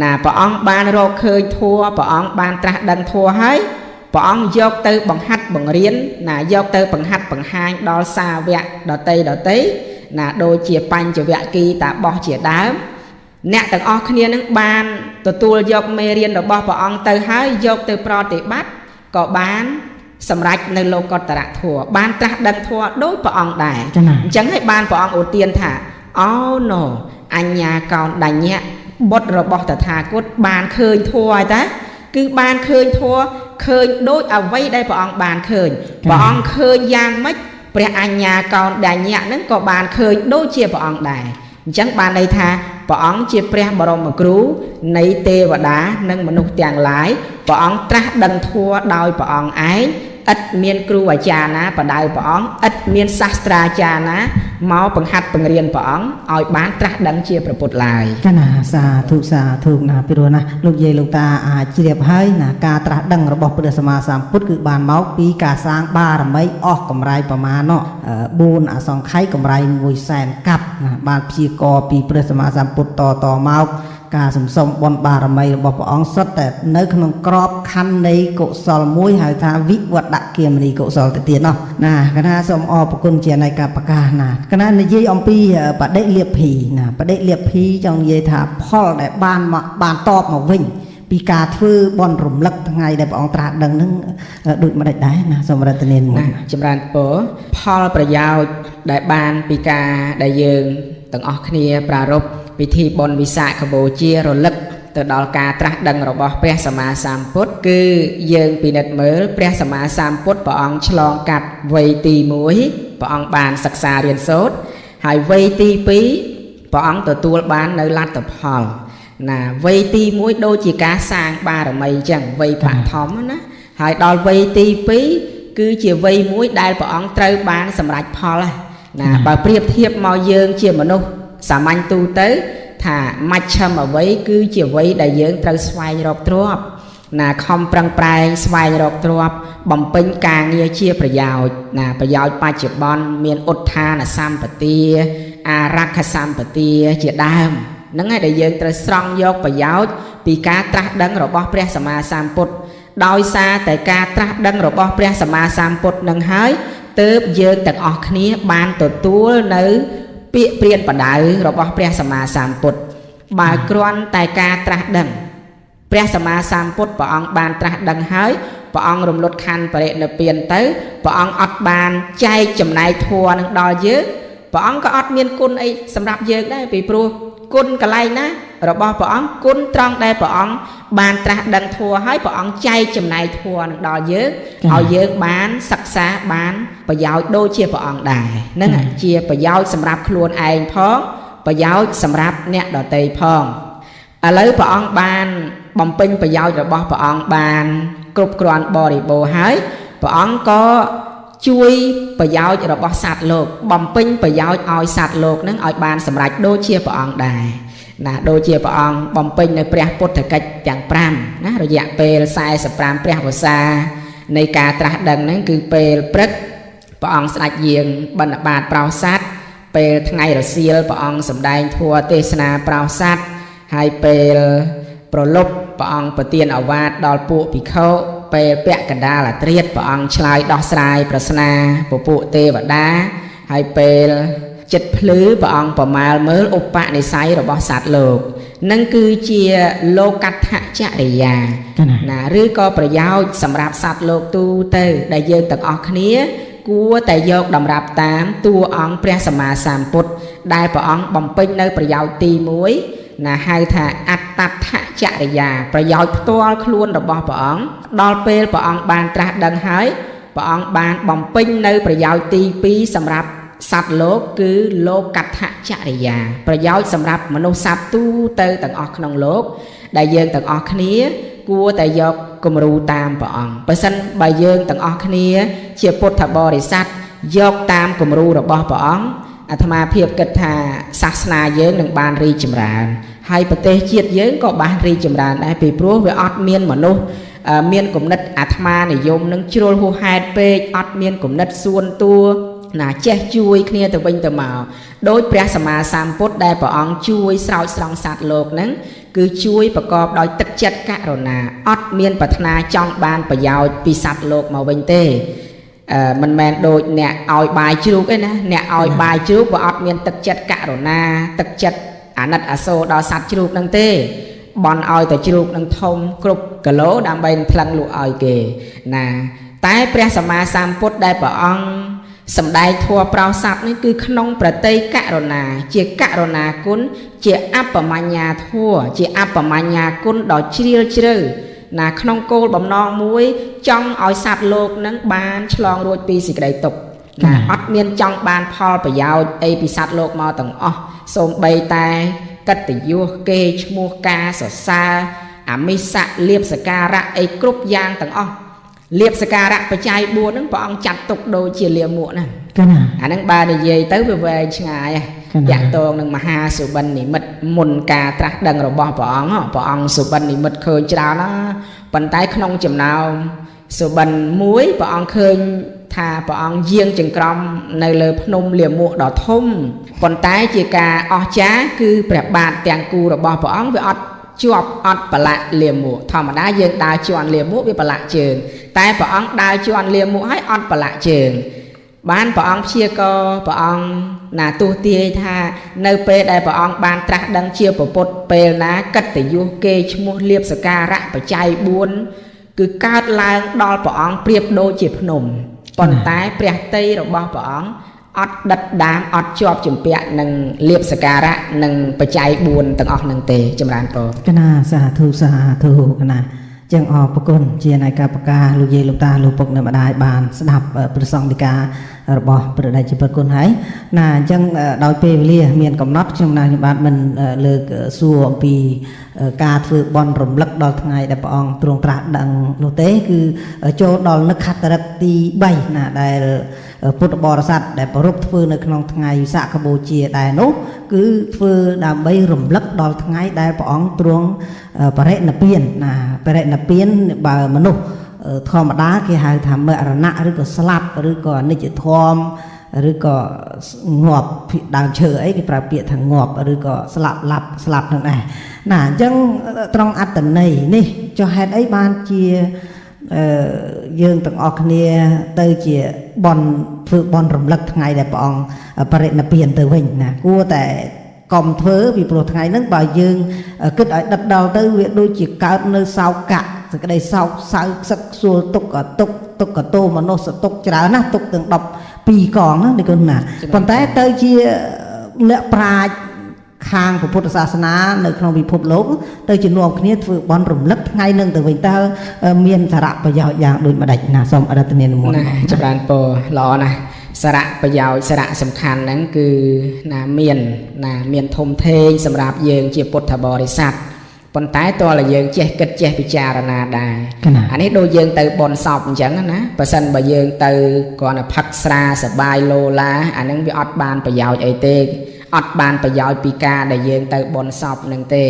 ណាព្រះអង្គបានរកឃើញធัวព្រះអង្គបានត្រាស់ដឹងធัวហើយព្រះអង្គយកទៅបង្ហាត់បង្រៀនណាយកទៅបង្ហាត់បង្ហាញដល់សាវកដតីណាដូចជាបញ្ចវគិតាបោះជាដើមអ្នកទាំងអស់គ្នានឹងបានទទួលយកមេរៀនរបស់ព្រះអង្គទៅហើយយកទៅប្រតិបត្តិក៏បានសម្រេចនៅលោកុត្តរធម៌បានត្រាស់ដឹងធម៌ដោយព្រះអង្គដែរអញ្ចឹងហើយបានព្រះអង្គឧទានថាអូណូអញ្ញាកោនដញ្ញៈបុត្ររបស់តថាគតបានឃើញធម៌ហើយតាគឺបានឃើញធម៌ឃើញដូចអ្វីដែលព្រះអង្គបានឃើញព្រះអង្គឃើញយ៉ាងម៉េចព្រះអញ្ញាកោនដញ្ញៈហ្នឹងក៏បានឃើញដូចជាព្រះអង្គដែរអញ្ចឹងបានន័យថាព្រះអង្គជាព្រះបរមគ្រូនៃទេវតានិងមនុស្សទាំងឡាយព្រះអង្គត្រាស់ដឹងធម៌ដោយព្រះអង្គឯងឥតមានគ្រូអាចារ្យណាបដៅព្រះអង្គឥតមានសាស្ត្រាចារ្យណាមកបង្ហាត់បង្រៀនព្រះអង្គឲ្យបានត្រាស់ដឹងជាព្រះពុទ្ធឡើយចាណាសាធុណាពីព្រោះណាលោកយាយលោកតាអាចជ្រាបហើយណាការត្រាស់ដឹងរបស់ព្រះសម្មាសម្ពុទ្ធគឺបានមកពីការសាងបារមីអស់កម្រៃប្រមាណ4អសង្ខ័យកម្រៃ100,000កាប់ណាបានព្យាករពីព្រះសម្មាសម្ពុទ្ធតមកការសំសុំបុណ្យបារមីរបស់ព្រះអង្គសុទ្ធតែនៅក្នុងក្របខណ្ឌនៃកុសលមួយហៅថាវិវត្តគមនីកុសលទៅទៀតណោះណាកណាសូមអរគុណជានៃការប្រកាសណាកណានិយាយអំពីបដិលាភីណាបដិលាភីចង់និយាយថាផលដែលបានតបមកវិញពីការធ្វើបុណ្យរំលឹកថ្ងៃដែលព្រះអង្គត្រាស់ដឹងនឹងដូចម្ដេចដែរណាសូមរតនាមួយចម្រើនពរផលប្រយោជន៍ដែលបានពីការដែលយើងទាំងអស់គ្នាប្រារព្ធពិធីបុណ្យវិសាខបូជារលឹកទៅដល់ការត្រាស់ដឹងរបស់ព្រះសម្មាសម្ពុទ្ធគឺយើងពិនិត្យមើលព្រះសម្មាសម្ពុទ្ធព្រះអង្គឆ្លងកាត់វ័យទី1ព្រះអង្គបានសិក្សារៀនសូត្រហើយវ័យទី2ព្រះអង្គទទួលបាននៅលទ្ធផលណាវ័យទី1ដូចជាការសាងបារមីអញ្ចឹងវ័យបឋមណាហើយដល់វ័យទី2គឺជាវ័យមួយដែលព្រះអង្គត្រូវបានសម្រេចផលណាបើប្រៀបធៀបមកយើងជាមនុស្សសាមញ្ញទូទៅថាមជ្ឈិមអ្វីគឺជាអ្វីដែលយើងត្រូវស្វែងរកទ្រព្យណាខំប្រឹងប្រែងស្វែងរកទ្រព្យបំពេញការងារជាប្រយោជន៍ណាប្រយោជន៍បច្ចុប្បន្នមានឧទ្ធានសម្បទាអារក្ខសម្បទាជាដើមហ្នឹងហើយដែលយើងត្រូវស្រង់យកប្រយោជន៍ពីការត្រាស់ដឹងរបស់ព្រះសម្មាសម្ពុទ្ធដោយសារតែការត្រាស់ដឹងរបស់ព្រះសម្មាសម្ពុទ្ធនឹងហើយទើបយើងទាំងអស់គ្នាបានទទួលនៅពាក្យព្រានបដៅរបស់ព្រះសម្មាសម្ពុទ្ធបើគ្រាន់តែការត្រាស់ដឹងព្រះសម្មាសម្ពុទ្ធព្រះអង្គបានត្រាស់ដឹងហើយព្រះអង្គរំលត់ខណ្ឌបរិនិព្វានទៅព្រះអង្គអត់បានចែកចំណែកធម៌នឹងដល់យើងព្រះអង្គក៏អត់មានគុណអីសម្រាប់យើងដែរពីព្រោះគុណកន្លែងណារបស់ព្រះអង្គគុណត្រង់ដែលព្រះអង្គបានត្រាស់ដឹងធម៌ហើយព្រះអង្គចែកចំណែកធម៌នឹងដល់យើងឲ្យយើងបានសិក្សាបានប្រយោជន៍ដូចជាព្រះអង្គដែរហ្នឹងជាប្រយោជន៍សម្រាប់ខ្លួនឯងផងប្រយោជន៍សម្រាប់អ្នកដទៃផងឥឡូវព្រះអង្គបាន បំពេញប្រយោជន៍របស់ព្រះអង្គបានគ្រប់គ្រាន់បរិបូរណ៍ហើយព្រះអង្គក៏ជួយប្រយោជន៍របស់សត្វលោកបំពេញប្រយោជន៍ឲ្យសត្វលោកនឹងឲ្យបានសម្រេចដូចជាព្រះអង្គដែរណាដូចជាព្រះអង្គបំពេញនៅព្រះពុទ្ធកិច្ចទាំង5ណារយៈពេល45ព្រះវស្សានៃការត្រាស់ដឹងហ្នឹងគឺពេលព្រឹកព្រះអង្គស្ដេចយាងបិណ្ឌបាតប្រោស័តពេលថ្ងៃរសៀលព្រះអង្គសម្ដែងធម៌ទេសនាប្រោស័តហើយពេលប្រលប់ព្រះអង្គប្រទានឱវាទដល់ពួកភិក្ខុពេលពាក់កណ្ដាលអាធ្រាត្រព្រះអង្គឆ្លើយដោះស្រាយប្រស្នាពពួកទេវតាហើយពេលចិត្តភ្លឺព្រះអង្គប្រមាលមើលឧបនិស្ស័យរបស់សត្វលោកនឹងគឺជាលោកដ្ឋចរិយាណាឬក៏ប្រយោជន៍សម្រាប់សត្វលោកទូទៅដែលយើងទាំងអស់គ្នាគួរតែយកតម្រាប់តាមតួអង្គព្រះសម្មាសម្ពុទ្ធដែលព្រះអង្គបំពេញនៅប្រយោជន៍ទី1ណាហៅថាអត្តដ្ឋចរិយាប្រយោជន៍ផ្ទាល់ខ្លួនរបស់ព្រះអង្គដល់ពេលព្រះអង្គបានត្រាស់ដឹងហើយព្រះអង្គបានបំពេញនៅប្រយោជន៍ទី2សម្រាប់សត្វលោកគឺលោកដ្ឋចរិយាប្រយោជន៍សម្រាប់មនុស្សសត្វទូទៅទាំងអស់ក្នុងលោកដែលយើងទាំងអស់គ្នាគួរតែយកគំរូតាមព្រះអង្គបើសិនបើយើងទាំងអស់គ្នាជាពុទ្ធបរិស័ទយកតាមគំរូរបស់ព្រះអង្គអាត្មាភាពគិតថាសាសនាយើងនឹងបានរីកចម្រើនហើយប្រទេសជាតិយើងក៏បានរីកចម្រើនដែរពីព្រោះវាអត់មានមនុស្សមានគំនិតអាត្មានិយមនឹងជ្រុលហួសហេតុពេកអត់មានគំនិតសួនតួណាចេះជួយគ្នាទៅវិញទៅមកដោយព្រះសម្មាសម្ពុទ្ធដែលព្រះអង្គជួយស្រោចស្រង់សត្វលោកហ្នឹងគឺជួយប្រកបដោយទឹកចិត្តករុណាអត់មានប្រាថ្នាចង់បានប្រយោជន៍ពីសត្វលោកមកវិញទេមិនមែនដូចអ្នកឲ្យបាយជ្រូកទេណាអ្នកឲ្យបាយជ្រូកវាអត់មានទឹកចិត្តករុណាទឹកចិត្តអាណិតអាសូរដល់សត្វជ្រូកហ្នឹងទេបន់ឲ្យតែជ្រូកនឹងធំគ្រប់គីឡូដើម្បីនឹងថ្លឹងលក់ឲ្យគេណាតែព្រះសម្មាសម្ពុទ្ធដែលព្រះអង្គសម្ដែងធម៌ប្រោស័ព្ទនេះគឺក្នុងប្រតិករុណាជាករុណាគុណជាអបមញ្ញធម៌ជាអបមញ្ញគុណដ៏ជ្រាលជ្រៅណាក្នុងគោលបំណងមួយចង់ឲ្យសត្វលោកនឹងបានឆ្លងរួចពីសេចក្តីទុក្ខណាអត់មានចង់បានផលប្រយោជន៍អីពីសត្វលោកមកទាំងអស់សូម្បីតែកិត្តិយសគេឈ្មោះការសរសើរអមិសៈលៀបសការៈអីគ្រប់យ៉ាងទាំងអស់លៀបសការៈបច្ច័យ4ហ្នឹងព្រះអង្គចាត់ទុកដូចជាលាមកណាអាហ្នឹងបើនិយាយទៅវាវែងឆ្ងាយតាក់ទងនឹងមហាសុបិននិមិត្តមុនការត្រាស់ដឹងរបស់ព្រះអង្គសុបិននិមិត្តឃើញច្រើនណាប៉ុន្តែក្នុងចំណោមសុបិនមួយព្រះអង្គឃើញថាព្រះអង្គយាងចង្ក្រមនៅលើភ្នំលាមកដ៏ធំប៉ុន្តែជាការអស្ចារ្យគឺព្រះបាទទាំងគូរបស់ព្រះអង្គវាអត់ជាប់អត់ប្រឡាក់លាមកធម្មតាយើងដើរជាន់លាមកវាប្រឡាក់ជើងតែព្រះអង្គដើរជាន់លាមកហើយអត់ប្រឡាក់ជើងបានព្រះអង្គព្យាករព្រះអង្គណាទស្សទាយថានៅពេលដែលព្រះអង្គបានត្រាស់ដឹងជាពុទ្ធពេលណាកិត្តិយសគេឈ្មោះលៀបសការៈបច្ច័យ4គឺកើតឡើងដល់ព្រះអង្គប្រៀបដូចជាភ្នំប៉ុន្តែព្រះទ័យរបស់ព្រះអង្គអត់ដិតដាមអត់ជាប់ជំពាក់នឹងលៀបសការៈនិងបច្ច័យ4ទាំងអស់នឹងទេចម្រើនពរកណាសាធុកណាចឹងអរគុណជានាយកបកាលោកយាយលោកតាលោកពុកអ្នកម្ដាយបានស្ដាប់ព្រះសង្ឃដីការបស់ព្រះដេចព្រះគុណហើយណាអញ្ចឹងដោយពេលវេលាមានកំណត់ខ្ញុំបាទមិនលើកសួរអំពីការធ្វើបន់រំលឹកដល់ថ្ងៃដែលព្រះអង្គទ្រង់ត្រាស់ដឹងនោះទេគឺចូលដល់នឹកខត្តរិកទី3ណាដែលពុទ្ធបរិស័ទដែលប្រពធ្វើនៅក្នុងថ្ងៃវិសាខបូជាដែរនោះគឺធ្វើដើម្បីរំលឹកដល់ថ្ងៃដែលព្រះអង្គទ្រង់បរិនិព្វានណាបរិនិព្វានបើមនុស្សធម្មតាគេហៅថាមរណៈឬក៏ស្លាប់ឬក៏អនិច្ចធម៌ឬក៏ងាប់ដើមឈើអីគេប្រើពាក្យថាងាប់ឬក៏ស្លាប់នឹងដែរណាអញ្ចឹងត្រង់អត្តន័យនេះចុះហេតុអីបានជាយើងទាំងអស់គ្នាទៅជាបន់ធ្វើបន់រំលឹកថ្ងៃដែលព្រះអង្គបរិនិព្វានទៅវិញណាគួរតែកុំធ្វើពីព្រោះថ្ងៃហ្នឹងបើយើងគិតឲ្យដិតដល់ទៅវាដូចជាកើតនៅសោកៈសេចក្តីសោកសៅសឹកសួលទុកកតោមនុស្សទុកច្រើនណាស់ទុកទាំង12កងណានេះគឺណាប៉ុន្តែទៅជាលក្ខប្រាជ្ញខាងពុទ្ធសាសនានៅក្នុងពិភពលោកទៅជានាំគ្នាធ្វើបន់រំលឹកថ្ងៃនឹងទៅវិញតើមានសារៈប្រយោជន៍យ៉ាងដូចម្ដេចណាសូមអរគុណនិមន្តណាចម្រើនពរល្អណាស់សារៈប្រយោជន៍សារៈសំខាន់ហ្នឹងគឺមានធំធេងសម្រាប់យើងជាពុទ្ធបរិស័ទ ប៉ុន្តែតើយើងចេះគិតចេះពិចារណាដែរអានេះដូចយើងទៅបនសពអញ្ចឹងណាបើសិនបើយើងទៅគ្រាន់តែផឹកស្រាសបាយលោឡាអានឹងវាអត់បានប្រយោជន៍អីទេអត់បានប្រយោជន៍ពីការដែលយើងទៅបនសពនឹងទេ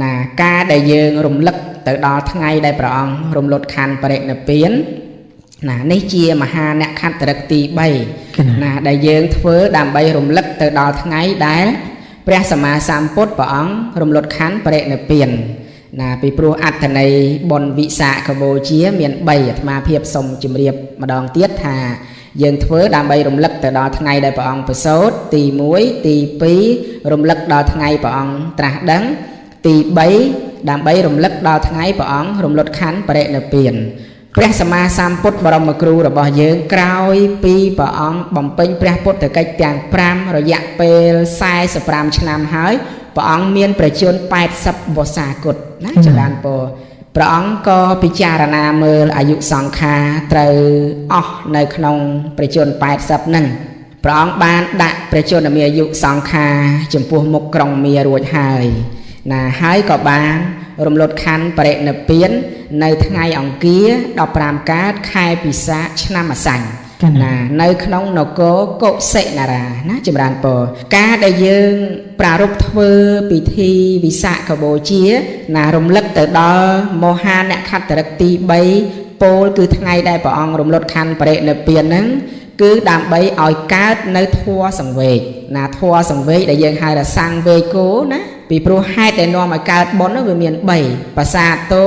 ណាការដែលយើងរំលឹកទៅដល់ថ្ងៃដែលព្រះអង្គរំលត់ខណ្ឌបរិនិព្វានណានេះជាមហាអ្នកខត្តរិកទី3ណាដែលយើងធ្វើដើម្បីរំលឹកទៅដល់ថ្ងៃដែលព្រះសម្មាសម្ពុទ្ធព្រះអង្គរំលត់ខណ្ឌបរិនិព្វានណាពីព្រោះអត្ថន័យបុណ្យវិសាខបូជាមាន3អាត្មាភាពសូមជម្រាបម្ដងទៀតថាយើងធ្វើដើម្បីរំលឹកទៅដល់ថ្ងៃដែលព្រះអង្គប្រសូតទី1ទី2រំលឹកដល់ថ្ងៃព្រះអង្គត្រាស់ដឹងទី3ដើម្បីរំលឹកដល់ថ្ងៃព្រះអង្គរំលត់ខណ្ឌបរិនិព្វានព្រះសម្មាសម្ពុទ្ធបរមគ្រូរបស់យើងក្រោយពីព្រះអង្គបំពេញព្រះពុទ្ធកិច្ចទាំង5រយៈពេល45ឆ្នាំហើយព្រះអង្គមានប្រជជន80វស្សាគត់ណាចម្រើនពរព្រះអង្គក៏ពិចារណាមើលអាយុសង្ខារត្រូវអស់នៅក្នុងប្រជជន80ហ្នឹងព្រះអង្គបានដាក់ប្រជជនមានអាយុសង្ខារចំពោះមុខក្រុងមារួចហើយណាហើយក៏បានរំលត់ខណ្ឌបរិនិព្វាននៅថ្ងៃអង្គារ15កើតខែពិសាខឆ្នាំអសាញ់ណានៅក្នុងនគរកុសិនារាណាចម្រើនពរការដែលយើងប្រារព្ធធ្វើពិធីវិសាខបូជាណារំលឹកទៅដល់មហាអ្នកខត្តរិកទី3ពោលគឺថ្ងៃដែលព្រះអង្គរំលត់ខណ្ឌបរិនិព្វានហ្នឹងគឺដើម្បីឲ្យកើតនៅធម៌សង្វេគណាធម៌សង្វេគដែលយើងហៅថាសង្វេគោណាពីព្រោះហេតុដែលនាំឲ្យកើតបុណ្យនោះវាមាន3បសាទោ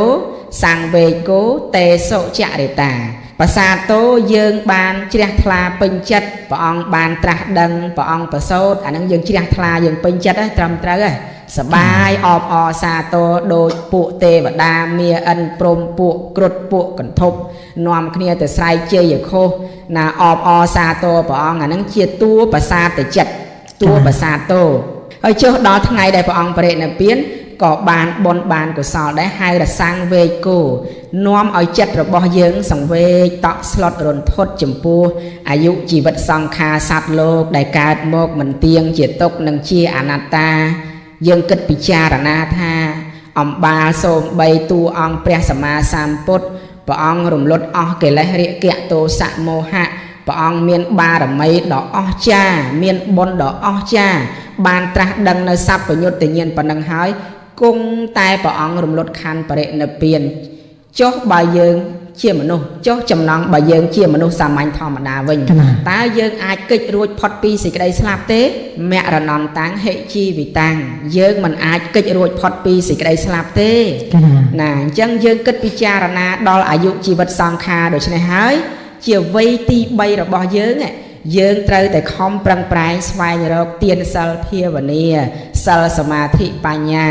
សង្វេគោតេសុចរិតាបសាទោយើងបានជ្រះថ្លាពេញចិត្តព្រះអង្គបានត្រាស់ដឹងព្រះអង្គប្រសូតអានឹងយើងជ្រះថ្លាយើងពេញចិត្តត្រឹមត្រូវហើយសបាយអបអរសាទរដូចពួកទេវតាមាអិនព្រំពួកគ្រុឌពួកកន្ធប់នាំគ្នាទៅស្រែកជ័យខុសណាអបអរសាទរព្រះអង្គអានឹងជាតួបសាទចិត្តតួបសាទោហើយចុះដល់ថ្ងៃដែលព្រះអង្គបរិនិព្វានក៏បានបុណ្យបានកុសលដែរហៅថាសង្វេគោនាំឲ្យចិត្តរបស់យើងសង្វេគតក់ស្លុតរន្ធត់ចំពោះអាយុជីវិតសង្ខារសត្វលោកដែលកើតមកមិនទៀងជាទុក្ខនិងជាអនត្តាយើងគិតពិចារណាថាអំបាលសូម្បីតួអង្គព្រះសម្មាសម្ពុទ្ធព្រះអង្គរំលត់អស់កិលេសរាគៈទោសៈមោហៈព្រះអង្គមានបារមីដ៏អស្ចារ្យមានបុណ្យដ៏អស្ចារ្យបានត្រាស់ដឹងនៅសព្វញុត្តញ្ញាណប៉ុណ្ណឹងហើយគង់តែព្រះអង្គរំលត់ខណ្ឌបរិនិព្វានចុះបើយើងជាមនុស្សចុះចំណងបើយើងជាមនុស្សសាមញ្ញធម្មតាវិញតើយើងអាចគេចរួចផុតពីសេចក្តីស្លាប់ទេមរណន្តាំងហិជីវិតាំងយើងមិនអាចគេចរួចផុតពីសេចក្តីស្លាប់ទេណាអញ្ចឹងយើងគិតពិចារណាដល់អាយុជីវិតសង្ខារដូច្នេះហើយជាវ័យទី3របស់យើងត្រូវតែខំប្រឹងប្រែងស្វែងរកទានសិលភាវនាសិលសមាធិបញ្ញា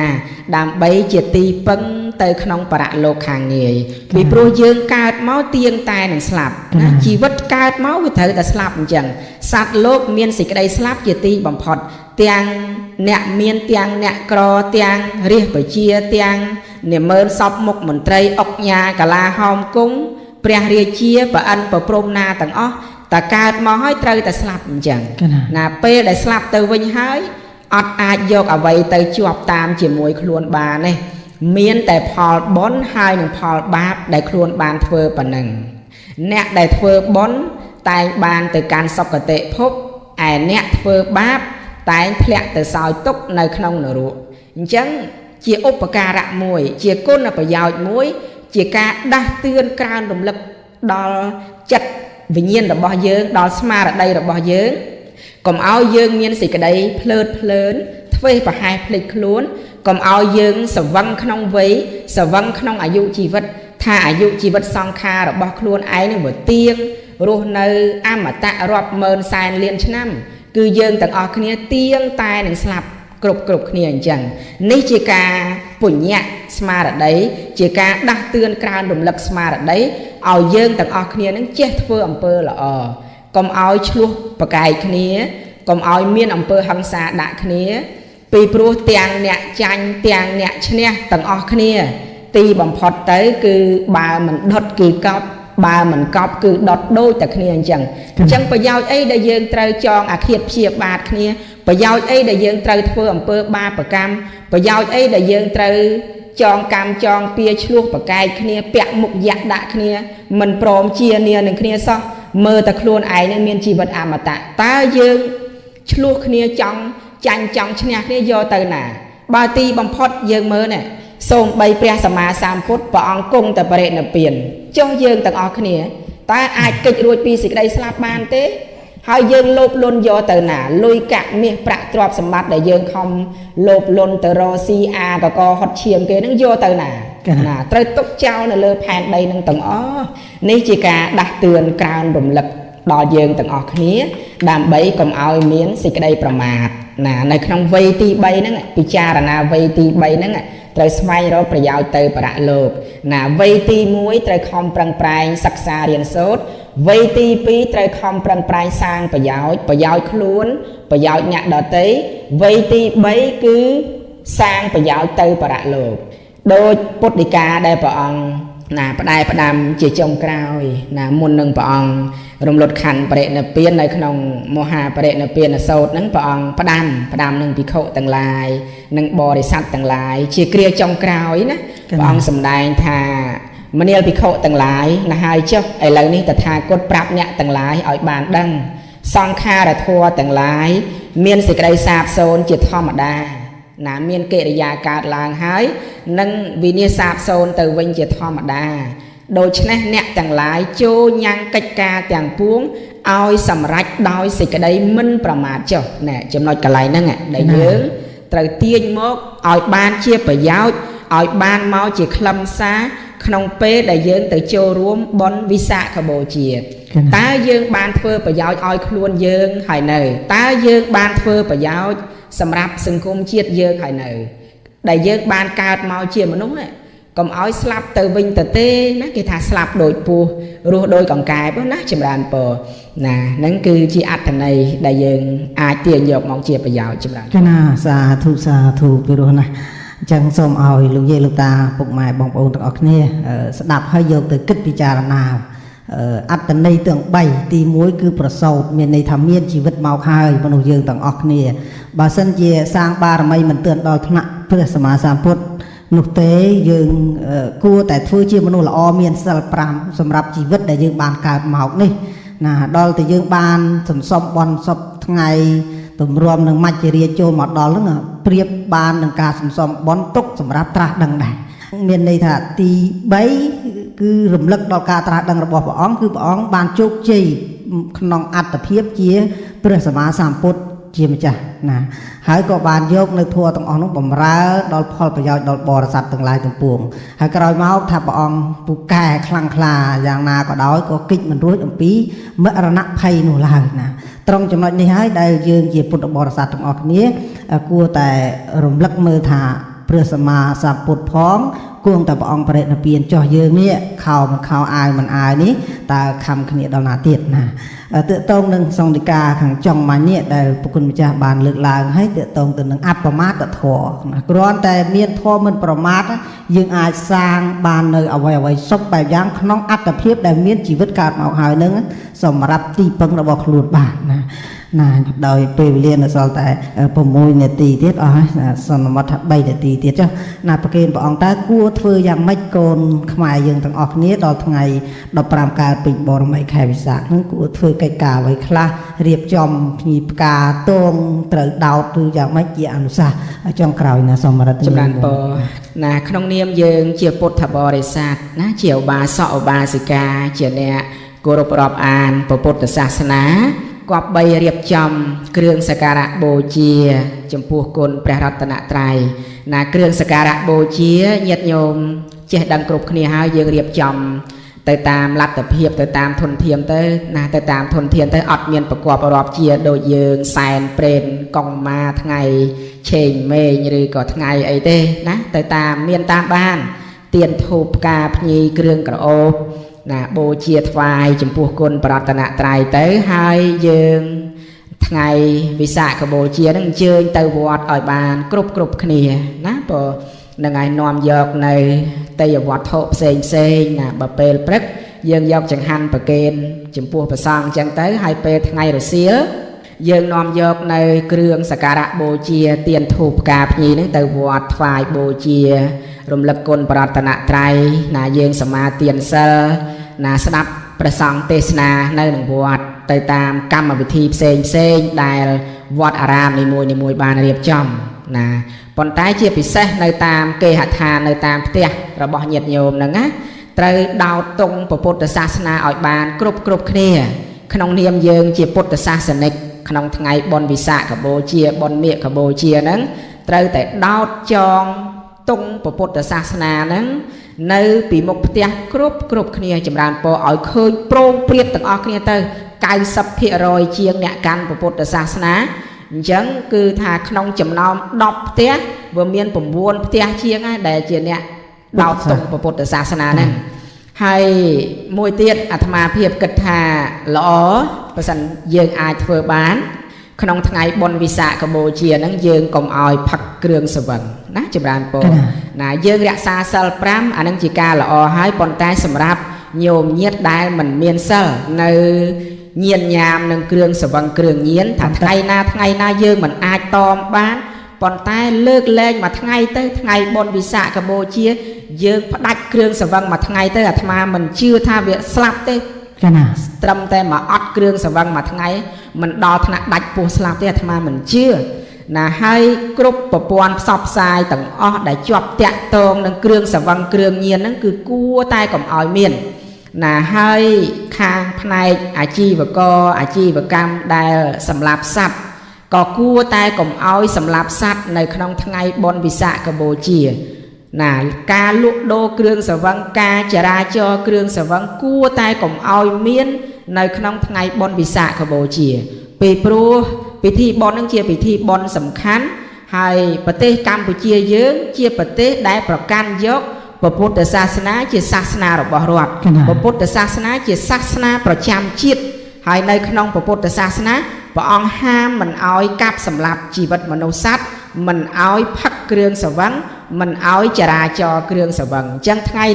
ដើម្បីជាទីពឹងទៅក្នុងបរលោកខាងងាយពីព្រោះយើងកើតមកទៀងតែនឹងស្លាប់ណាជីវិតកើតមកវាត្រូវតែស្លាប់អញ្ចឹងសត្វលោកមានសេចក្តីស្លាប់ជាទីបំផុតទាំងអ្នកមានទាំងអ្នកក្រទាំងរាជប្រជាទាំងនិមឺនសពមុខមន្ត្រីអុកញ៉ាកាឡាហោមគង់ព្រះរាជាប្រអិនប្រព្រំណាទាំងអស់តែកើតមកហើយត្រូវតែស្លាប់អញ្ចឹងណាពេលដែលស្លាប់ទៅវិញហើយអត់អាចយកអ្វីទៅជាប់តាមជាមួយខ្លួនបានទេមានតែផលបុណ្យហើយនឹងផលបាបដែលខ្លួនបានធ្វើប៉ុណ្ណឹងអ្នកដែលធ្វើបុណ្យតែងបានទៅកាន់សុគតិភពឯអ្នកធ្វើបាបតែងធ្លាក់ទៅសោយទុក្ខនៅក្នុងនរកអញ្ចឹងជាឧបការៈមួយជាគុណប្រយោជន៍មួយជាការដាស់តឿនក្រើនរំលឹកដល់ចិត្តវិញ្ញាណរបស់យើងដល់ស្មារតីរបស់យើងកុំឲ្យយើងមានសេចក្តីភ្លើតភ្លើនធ្វេសប្រហែសភ្លេចខ្លួនកុំឲ្យយើងស្វឹងក្នុងវ័យស្វឹងក្នុងអាយុជីវិតថាអាយុជីវិតសង្ខាររបស់ខ្លួនឯងនឹងវាទៀងរស់នៅអមតៈរាប់ម៉ឺនសែនលានឆ្នាំគឺយើងទាំងអស់គ្នាទៀងតែនឹងស្លាប់គ្រប់គ្នាអញ្ចឹងនេះជាការពុញ្ញៈស្មារតីជាការដាស់តឿនក្រើនរំលឹកស្មារតីឲ្យយើងទាំងអស់គ្នានឹងចេះធ្វើអំពើល្អកុំឲ្យឆ្លោះប្រកែកគ្នាកុំឲ្យមានអំពើហិង្សាដាក់គ្នាពីព្រោះទាំងអ្នកចាញ់ទាំងអ្នកឈ្នះទាំងអស់គ្នាទីបំផុតទៅគឺបើមិនដុតគឺកប់បើមិនកប់គឺដុតដូចតែគ្នាអញ្ចឹងប្រយោជន៍អីដែលយើងត្រូវចងអាឃាតព្យាបាទគ្នាប្រយោជន៍អីដែលយើងត្រូវធ្វើអំពើបាបកម្មប្រយោជន៍អីដែលយើងត្រូវ ចងកម្មចងពៀឆ្លោះប្រកែកគ្នាពាក់មុខយ៉ាក់ដាក់គ្នាមិនព្រមជានានឹងគ្នាសោះមើលតែខ្លួនឯងនឹងមានជីវិតអមតៈតើយើងឆ្លោះគ្នាចង់ចាញ់ចង់ឈ្នះគ្នាយកទៅណាបើទីបំផុតយើងមើលណែសូមបីព្រះសម្មាសម្ពុទ្ធព្រះអង្គគង់តែបរិនិព្វានចុះយើងទាំងអស់គ្នាតើអាចកិច្ចរួចពីសេចក្តីស្លាប់បានទេហើយយើងលោភលន់យកទៅណាលុយកាក់មាសប្រាក់ទ្រព្យសម្បត្តិដែលយើងខំលោភលន់ទៅរកស៊ីអាកកហត់ឈាមគេនឹងយកទៅណាត្រូវទុកចោលនៅលើផែនដីនឹងទាំងអស់នេះជាការដាស់តឿនក្រើនរំលឹកដល់យើងទាំងអស់គ្នាដើម្បីកុំឲ្យមានសេចក្តីប្រមាទណានៅក្នុងវ័យទី3ហ្នឹងពិចារណាវ័យទី3ហ្នឹងត្រូវស្វែងរកប្រយោជន៍ទៅបរៈលោកណាវ័យទី1ត្រូវខំប្រឹងប្រែងសិក្សារៀនសូត្រវ័យទី2ត្រូវខំប្រឹងប្រែងសាងប្រយោជន៍ខ្លួនប្រយោជន៍អ្នកដទៃវ័យទី3គឺសាងប្រយោជន៍ទៅបរៈលោកដោយពុទ្ធដីកាដែលព្រះអង្គណាផ្ដែផ្ដាំជាចុងក្រោយណាមុននឹងព្រះអង្គរំលត់ខណ្ឌបរិនិព្វាននៅក្នុងមហាបរិនិព្វានសូត្រហ្នឹងព្រះអង្គផ្ដាំនឹងភិក្ខុទាំងឡាយនិងបរិស័ទទាំងឡាយជាគ្រាចុងក្រោយណាព្រះអង្គសម្ដែងថាមនាលភិក្ខុទាំងឡាយណាហើយចុះឥឡូវនេះតថាគតប្រាប់អ្នកទាំងឡាយឲ្យបានដឹងសង្ខារធម៌ទាំងឡាយមានសេចក្តីសាបសូន្យជាធម្មតាណាមានកិរិយាកើតឡើងហើយនឹងវិនិច្ឆ័យសាបសូន្យទៅវិញជាធម្មតាដូច្នេះអ្នកទាំងឡាយចូលញ៉ាំងកិច្ចការទាំងពួងឲ្យសម្រេចដោយសេចក្តីមិនប្រមាទចុះណែចំណុចកន្លែងហ្នឹងដែលយើងត្រូវទាញមកឲ្យបានជាប្រយោជន៍ឲ្យបានមកជាខ្លឹមសារក្នុងពេលដែលយើងទៅចូលរួមបុណ្យវិសាខបូជាតើយើងបានធ្វើប្រយោជន៍ឲ្យខ្លួនយើងហើយនៅតើយើងបានធ្វើប្រយោជន៍សម្រាប់សង្គមជាតិយើងហើយនៅដែលយើងបានកើតមកជាមនុស្សកុំឲ្យស្លាប់ទៅវិញទៅទេណាគេថាស្លាប់ដូចពស់រស់ដូចកង្កែបណាចម្រើនពរណាហ្នឹងគឺជាអត្ថន័យដែលយើងអាចទាញយកមកជាប្រយោជន៍ចម្រើនណាសាធុពីរោះណាអញ្ចឹងសូមឲ្យលោកយាយលោកតាពុកម៉ែបងប្អូនទាំងអស់គ្នាស្ដាប់ហើយយកទៅគិតពិចារណាអត្តន័យទាំង3ទី1គឺប្រសោតមានន័យថាមានជីវិតមកហើយមនុស្សយើងទាំងអស់គ្នាបើសិនជាសាងបារមីមិនទាន់ដល់ថ្នាក់ព្រះសម្មាសម្ពុទ្ធនោះទេយើងគួរតែធ្វើជាមនុស្សល្អមានសិល5សម្រាប់ជីវិតដែលយើងបានកើតមកនេះណាដល់តែយើងបានសន្សំបន់សពថ្ងៃទម្រាំនឹងមច្ចរាចូលមកដល់ហ្នឹងប្រៀបបាននឹងការសន្សំបន់ទុកសម្រាប់ត្រាស់ដឹងដែរមានន័យថាទី3គឺរំលឹកដល់ការត្រាស់ដឹងរបស់ព្រះអង្គគឺព្រះអង្គបានជោគជ័យក្នុងអត្តភាពជាព្រះសម្មាសម្ពុទ្ធជាម្ចាស់ណាហើយក៏បានយកនៅធម៌ទាំងអស់នោះបំរើដល់ផលប្រយោជន៍ដល់បរិស័ទទាំងឡាយទាំងពួងហើយក្រោយមកថាព្រះអង្គពូកែខ្លាំងក្លាយ៉ាងណាក៏ដោយក៏គិតមិនរួចអំពីមរណភ័យនោះឡើយណាត្រង់ចំណុចនេះហើយដែលយើងជាពុទ្ធបរិស័ទទាំងអស់គ្នាគួរតែរំលឹកមើលថាព្រះសម្មាសម្ពុទ្ធផងគួងតែព្រះអង្គបរិនិព្វានចោះយើងនេះខោមិនខោអាវមិនអាវនេះតើខំគ្នាដល់ណាទៀតណាតើតងនឹងសង្ឃិកាខាងចុងមាញ់នេះដែលព្រះគុណម្ចាស់បានលើកឡើងហើយតើតងទៅនឹងអបមាទធម៌ណាគ្រាន់តែមានធម៌មិនប្រមាទយើងអាចសាងបាននៅអ្វីសុខបែបយ៉ាងក្នុងអត្តភាពដែលមានជីវិតកើតមកហើយនឹងសម្រាប់ទីពឹងរបស់ខ្លួនបានណាដោយពេលវេលានៅសល់តែ6នាទីទៀតអស់ហើយសន្មតថា3នាទីទៀតចុះណាប្រគេនព្រះអង្គតើគួរធ្វើយ៉ាងម៉េចកូនខ្មែរយើងទាំងអស់គ្នាដល់ថ្ងៃ15កើតពេញបរមីខែវិសាខហ្នឹងគួរធ្វើកិច្ចការអ្វីខ្លះរៀបចំភ្ញីផ្កាតងត្រូវដោតឬយ៉ាងម៉េចជាអនុសាសន៍ចុងក្រោយណាសូមរតនាចម្រើនពរណាក្នុងនាមយើងជាពុទ្ធបរិស័ទណាជាឧបាសកឧបាសិកាជាអ្នកគោរពរាប់អានពុទ្ធសាសនាគប្បីរៀបចំគ្រឿងសក្ការៈបូជាចំពោះគុណព្រះរតនត្រ័យណាគ្រឿងសក្ការៈបូជាញាតិញោមចេះដឹងគ្រប់គ្នាហើយយើងរៀបចំទៅតាមលទ្ធភាពទៅតាមធនធានទៅណាទៅតាមធនធានទៅអត់មានប្រកបរាប់ជាដូចយើងសែនព្រេនកងម៉ាថ្ងៃឆេងមេញឬក៏ថ្ងៃអីទេណាទៅតាមមានតាមបានទៀនធូបផ្កាភ្ញីគ្រឿងក្រអូបណាបូជាថ្វាយចំពោះគុណបរតនត្រ័យទៅហើយយើងថ្ងៃវិសាខបូជានឹងអញ្ជើញទៅវត្តឲ្យបានគ្រប់គ្នាណាព្រោះនឹងឲ្យនាំយកនៅទេយវត្ថុផ្សេងណាបើពេលព្រឹកយើងយកចង្ហាន់ប្រគេនចំពោះព្រះសង្ឃអញ្ចឹងទៅហើយពេលថ្ងៃរសៀលយើងនាំយកនៅគ្រឿងសក្ការៈបូជាទៀនធូបផ្កាភ្ញីនឹងទៅវត្តថ្វាយបូជា រំលឹកគុណបរតនត្រ័យណាយើងសមាទានសិលណាស្ដាប់ព្រះសង្ឃទេសនានៅក្នុងវត្តទៅតាមកម្មវិធីផ្សេងដែលវត្តអារាមនីមួយបានរៀបចំណាប៉ុន្តែជាពិសេសនៅតាមគេហដ្ឋាននៅតាមផ្ទះរបស់ញាតិញោមហ្នឹងណាត្រូវដោតទង់ពុទ្ធសាសនាឲ្យបានគ្រប់គ្នាក្នុងនាមយើងជាពុទ្ធសាសនិកក្នុងថ្ងៃបុណ្យវិសាខបូជាបុណ្យមាឃបូជាហ្នឹងត្រូវតែដោតចងទង់ពុទ្ធសាសនាហ្នឹងនៅពីមុខផ្ទះគ្រប់គ្នាចម្រើនពរឲ្យឃើញប្រងព្រាតទាំងអស់គ្នាទៅ 90% ជាងអ្នកកាន់ពុទ្ធសាសនាអញ្ចឹងគឺថាក្នុងចំណោម10ផ្ទះវាមាន9ផ្ទះជាងហើយដែលជាអ្នកដោតទង់ពុទ្ធសាសនាហ្នឹងហើយមួយទៀតអាត្មាភាពគិតថាល្អបើសិនយើងអាចធ្វើបានក្នុងថ្ងៃបុណ្យវិសាខបូជាហ្នឹងយើងកុំឲ្យផឹកគ្រឿងសង្វឹងណាចម្រើនពរណាយើងរក្សាសិល5អាហ្នឹងជាការល្អហើយប៉ុន្តែសម្រាប់ញោមញាតដែលមិនមានសិលនៅញៀនញ៉ាមនឹងគ្រឿងសង្វឹងគ្រឿងញៀនថាថ្ងៃណាយើងមិនអាចតមបានប៉ុន្តែលើកលែងមួយថ្ងៃទៅថ្ងៃបុណ្យវិសាខបូជាយើងផ្ដាច់គ្រឿងសង្វឹងមួយថ្ងៃទៅអាត្មាមិនជឿថាវាស្លាប់ទេចាណាត្រឹមតែមកអត់គ្រឿងសង្វឹងមួយថ្ងៃមិនដល់ថ្នាក់ដាច់ពោះស្លាប់ទេអាត្មាមិនជឿណាហើយគ្រប់ប្រព័ន្ធផ្សព្វផ្សាយទាំងអស់ដែលជាប់តាក់ទងនឹងគ្រឿងសង្វឹងគ្រឿងញៀនហ្នឹងគឺគួរតែកុំឲ្យមានណាហើយខាងផ្នែកអាជីវករអាជីវកម្មដែលសម្លាប់សត្វក៏គួរតែកុំឲ្យសម្លាប់សត្វនៅក្នុងថ្ងៃបុណ្យវិសាខបូជាណាការលក់ដូរគ្រឿងសង្វឹងការចរាចរណ៍គ្រឿងសង្វឹងគួរតែកុំឲ្យមាននៅក្នុងថ្ងៃបុណ្យវិសាខបូជាពេលព្រោះពិធីបុណ្យនឹងជាពិធីបុណ្យសំខាន់ហើយប្រទេសកម្ពុជាយើងជាប្រទេសដែលប្រកាន់យកពុទ្ធសាសនាជាសាសនារបស់រដ្ឋពុទ្ធសាសនាជាសាសនាប្រចាំជាតិហើយនៅក្នុងពុទ្ធសាសនាព្រះអង្គហាមមិនឲ្យកាប់សម្លាប់ជីវិតមនុស្សសត្វមិនឲ្យផឹកគ្រឿងសង្វឹងមិនឲ្យចរាចរគ្រឿងសង្វឹងអញ្ចឹងថ្ងៃ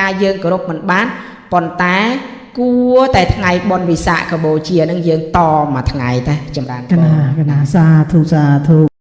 ណាយើងគោរពមិនបានប៉ុន្តែគួរតែថ្ងៃបុណ្យវិសាខបូជានឹងយើងតមួយថ្ងៃតែចម្រើនពរ កណាសាធុ